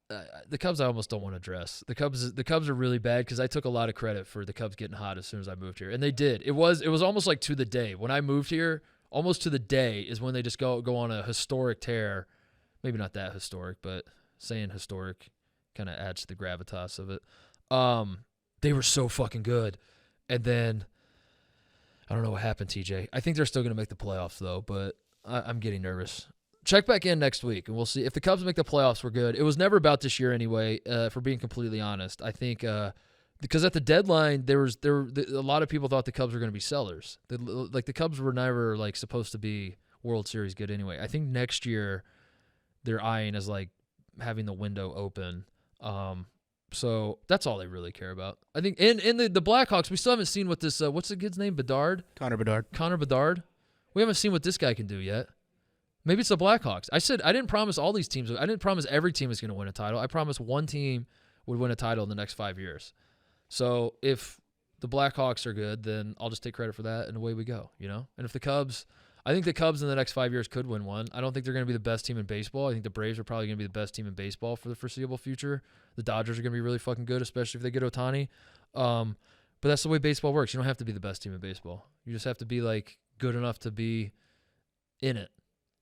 A: almost don't want to address. The Cubs are really bad because I took a lot of credit for the Cubs getting hot as soon as I moved here. And they did. It was almost like to the day. When I moved here, almost to the day is when they just go on a historic tear. Maybe not that historic, but saying historic kind of adds to the gravitas of it. They were so fucking good. And then, I don't know what happened, TJ. I think they're still going to make the playoffs, though, but I'm getting nervous. Check back in next week, and we'll see. If the Cubs make the playoffs, we're good. It was never about this year anyway, for being completely honest. I think because at the deadline, a lot of people thought the Cubs were going to be sellers. The Cubs were never supposed to be World Series good anyway. I think next year they're eyeing as having the window open. So that's all they really care about. I think in the Blackhawks, we still haven't seen what this what's the kid's name? Bedard?
C: Connor Bedard. We haven't seen what this guy can do yet. Maybe it's the Blackhawks. I said I didn't promise all these teams. I didn't promise every team is going to win a title. I promised one team would win a title in the next 5 years. So if the Blackhawks are good, then I'll just take credit for that, and away we go. And if the Cubs, I think the Cubs in the next 5 years could win one. I don't think they're going to be the best team in baseball. I think the Braves are probably going to be the best team in baseball for the foreseeable future. The Dodgers are going to be really fucking good, especially if they get Ohtani. But that's the way baseball works. You don't have to be the best team in baseball. You just have to be good enough to be in it,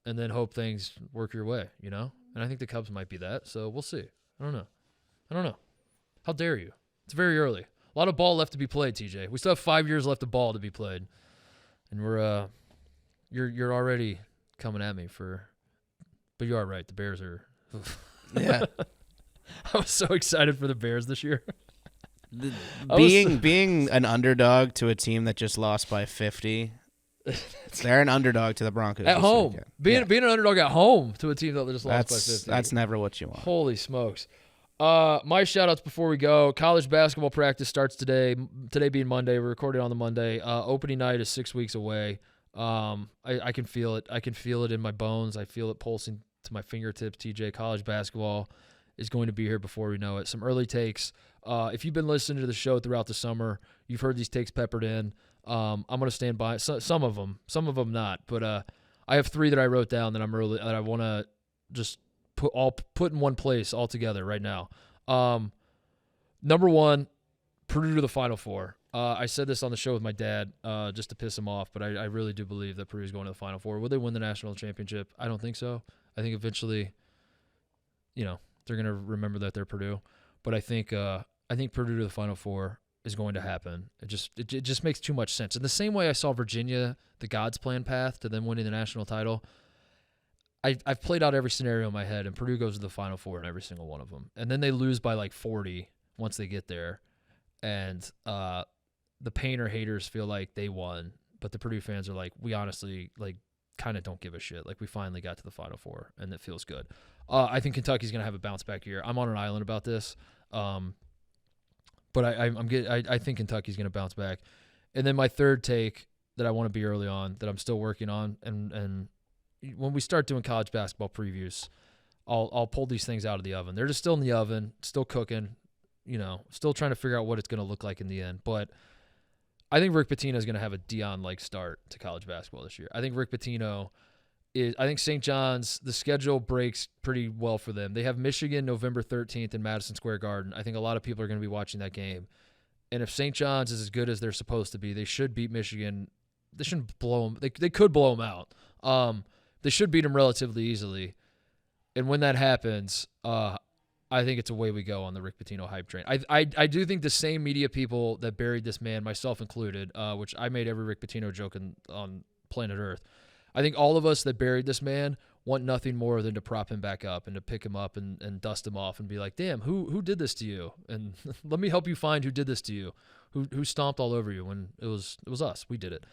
C: and then hope things work your way. And I think the Cubs might be that. So we'll see. I don't know. How dare you? It's very early. A lot of ball left to be played, TJ. We still have 5 years left of ball to be played, and we're You're already coming at me but you are right. The Bears are. Yeah.
A: I was so excited for the Bears this year.
C: Being an underdog to a team that just lost by 50, they're an underdog to the Broncos
A: at home. Being an underdog at home to a team that just lost by 50.
C: That's never what you want.
A: Holy smokes. My shout-outs before we go. College basketball practice starts today. Today being Monday. We're recording on the Monday. Opening night is 6 weeks away. I can feel it. I can feel it in my bones. I feel it pulsing to my fingertips, TJ. College basketball is going to be here before we know it. Some early takes. If you've been listening to the show throughout the summer, you've heard these takes peppered in. I'm going to stand by some of them not. But I have 3 that I wrote down that I want to just put in one place all together right now. Number 1, Purdue to the Final Four. I said this on the show with my dad just to piss him off, but I really do believe that Purdue's going to the Final Four. Will they win the national championship? I don't think so. I think eventually, they're going to remember that they're Purdue. But I think Purdue to the Final Four is going to happen. It just makes too much sense. In the same way I saw Virginia, the God's plan path to them winning the national title, I've played out every scenario in my head, and Purdue goes to the Final Four in every single one of them. And then they lose by like 40 once they get there. And the Painter haters feel like they won, but the Purdue fans are like, we honestly kind of don't give a shit. Like, we finally got to the Final Four, and it feels good. I think Kentucky's going to have a bounce back year. I'm on an island about this, but I think Kentucky's going to bounce back. And then my third take that I want to be early on, that I'm still working on, and when we start doing college basketball previews, I'll pull these things out of the oven. They're just still in the oven, still cooking. Still trying to figure out what it's going to look like in the end. But I think Rick Pitino is going to have a Deion-like start to college basketball this year. I think Rick Pitino I think St. John's, the schedule breaks pretty well for them. They have Michigan November 13th in Madison Square Garden. I think a lot of people are going to be watching that game. And if St. John's is as good as they're supposed to be, they should beat Michigan. They shouldn't blow them. They could blow them out. They should beat them relatively easily. And when that happens, I think it's away we go on the Rick Pitino hype train. I do think the same media people that buried this man, myself included, which I made every Rick Pitino joke on planet Earth, I think all of us that buried this man want nothing more than to prop him back up and to pick him up and dust him off and be like, damn, who did this to you? And let me help you find who did this to you, who stomped all over you when it was us. We did it.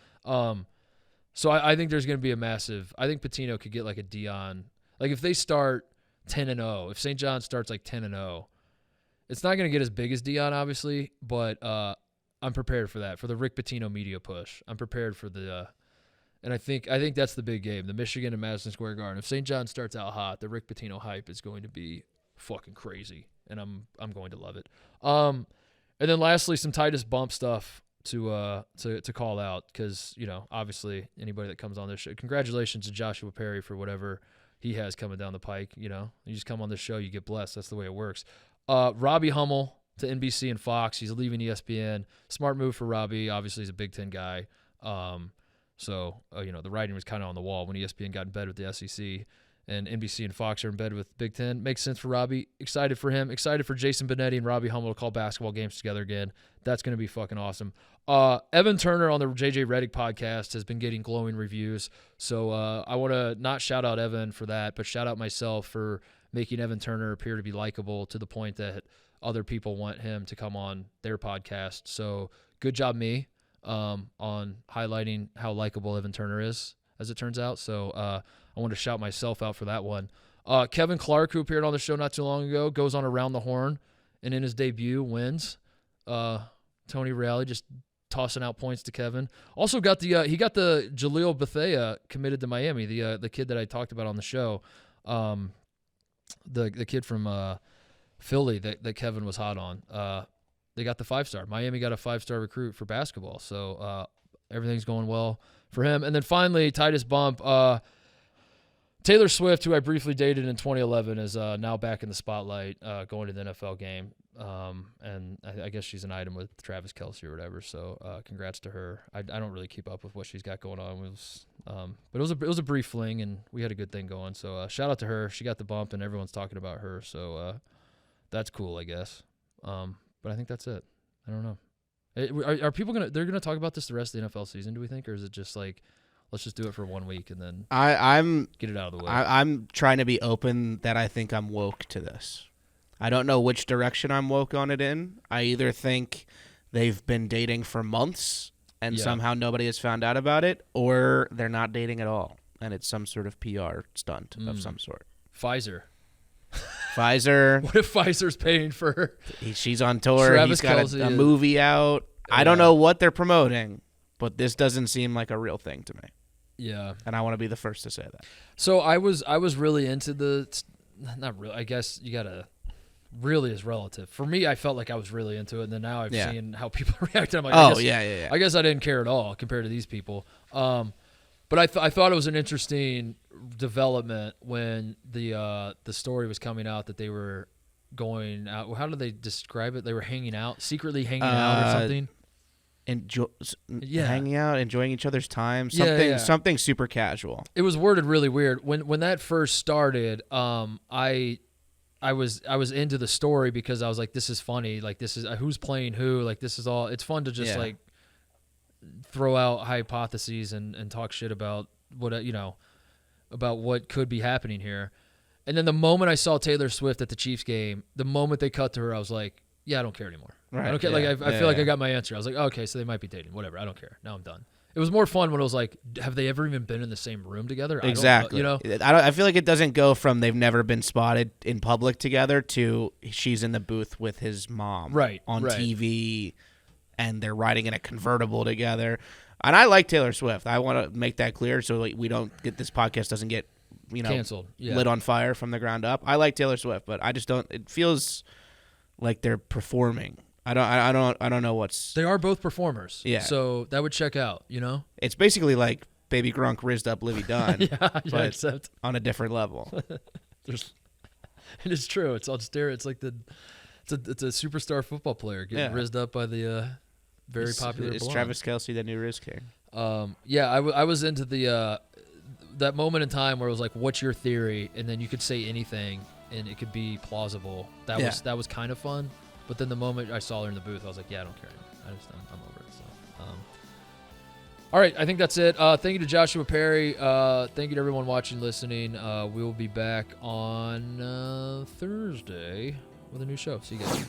A: So I think there's going to be a massive – I think Pitino could get like a Deion. Like if they start 10-0, if St. John starts like 10-0, it's not going to get as big as Deion, obviously, but I'm prepared for that, for the Rick Pitino media push. I'm prepared for the and I think that's the big game, the Michigan and Madison Square Garden. If St. John starts out hot, the Rick Pitino hype is going to be fucking crazy, and I'm going to love it. And then lastly, some Titus bump stuff to call out because, obviously anybody that comes on this show, congratulations to Joshua Perry for whatever he has coming down the pike. You just come on this show, you get blessed. That's the way it works. Robbie Hummel to NBC and Fox. He's leaving ESPN. Smart move for Robbie. Obviously, he's a Big Ten guy. So the writing was kind of on the wall when ESPN got in bed with the SEC and NBC and Fox are in bed with Big Ten. Makes sense for Robbie. Excited for him. Excited for Jason Benetti and Robbie Hummel to call basketball games together again. That's going to be fucking awesome. Evan Turner on the JJ Redick podcast has been getting glowing reviews. So I want to not shout out Evan for that, but shout out myself for making Evan Turner appear to be likable to the point that other people want him to come on their podcast. So good job, me. On highlighting how likable Evan Turner is, as it turns out. So I want to shout myself out for that one. Kevin Clark, who appeared on the show not too long ago, goes on Around the Horn, and in his debut wins. Tony Reale just tossing out points to Kevin. Also got the Jaleel Bethea committed to Miami, the kid that I talked about on the show, the kid from Philly that Kevin was hot on. They got the 5-star. Miami got a 5-star recruit for basketball. So everything's going well for him. And then finally, Titus Bump. Taylor Swift, who I briefly dated in 2011, is now back in the spotlight going to the NFL game. And I guess she's an item with Travis Kelce or whatever. So congrats to her. I don't really keep up with what she's got going on. But it was a brief fling, and we had a good thing going. So shout out to her. She got the bump, and everyone's talking about her. So that's cool, I guess. But I think that's it. I don't know. Are people they're gonna talk about this the rest of the NFL season? Do we think, or is it just like, let's just do it for 1 week and then
C: I'm
A: get it out of the way?
C: I'm trying to be open that I think I'm woke to this. I don't know which direction I'm woke on it in. I either think they've been dating for months and somehow nobody has found out about it, or they're not dating at all and it's some sort of PR stunt of some sort.
A: Pfizer.
C: What
A: if Pfizer's paying for her?
C: She's on tour.
A: Travis
C: He's got
A: Kelce
C: a movie out. I don't know what they're promoting, but this doesn't seem like a real thing to me.
A: Yeah.
C: And I want to be the first to say that.
A: So I was really into not really, I guess you got to, really is relative. For me, I felt like I was really into it, and then now I've seen how people react. I'm like, I guess I didn't care at all compared to these people. But I thought it was an interesting development when the story was coming out that they were going out. How do they describe it? They were hanging out, secretly hanging out or something.
C: Hanging out, enjoying each other's time, something super casual.
A: It was worded really weird. When that first started, I was into the story because I was like, this is funny. Like, this is who's playing who. Like, this is all. It's fun to just like throw out hypotheses and talk shit about what about what could be happening here. And then the moment I saw Taylor Swift at the Chiefs game, the moment they cut to her, I was like, yeah, I don't care anymore.
C: Right.
A: I don't care. I feel like I got my answer. I was like, okay, so they might be dating. Whatever. I don't care. Now I'm done. It was more fun when it was like, have they ever even been in the same room together?
C: Exactly. I feel like it doesn't go from they've never been spotted in public together to she's in the booth with his mom on TV and they're riding in a convertible together. And I like Taylor Swift. I want to make that clear so we don't get this podcast doesn't get
A: canceled,
C: lit on fire from the ground up. I like Taylor Swift, but I just don't. It feels like they're performing. I don't know what's.
A: They are both performers.
C: Yeah.
A: So that would check out.
C: It's basically like Baby Gronk rizzed up Livy Dunn.
A: but except
C: on a different level.
A: It is true. It's like it's a superstar football player getting rizzed up by the very popular.
C: Is Travis Kelce the new Riz King?
A: I was into the that moment in time where it was like, what's your theory? And then you could say anything and it could be plausible. That was kind of fun. But then the moment I saw her in the booth, I was like, yeah, I don't care anymore. I'm over it. So, all right, I think that's it. Thank you to Joshua Perry. Thank you to everyone watching, listening. We will be back on Thursday with a new show. See you guys.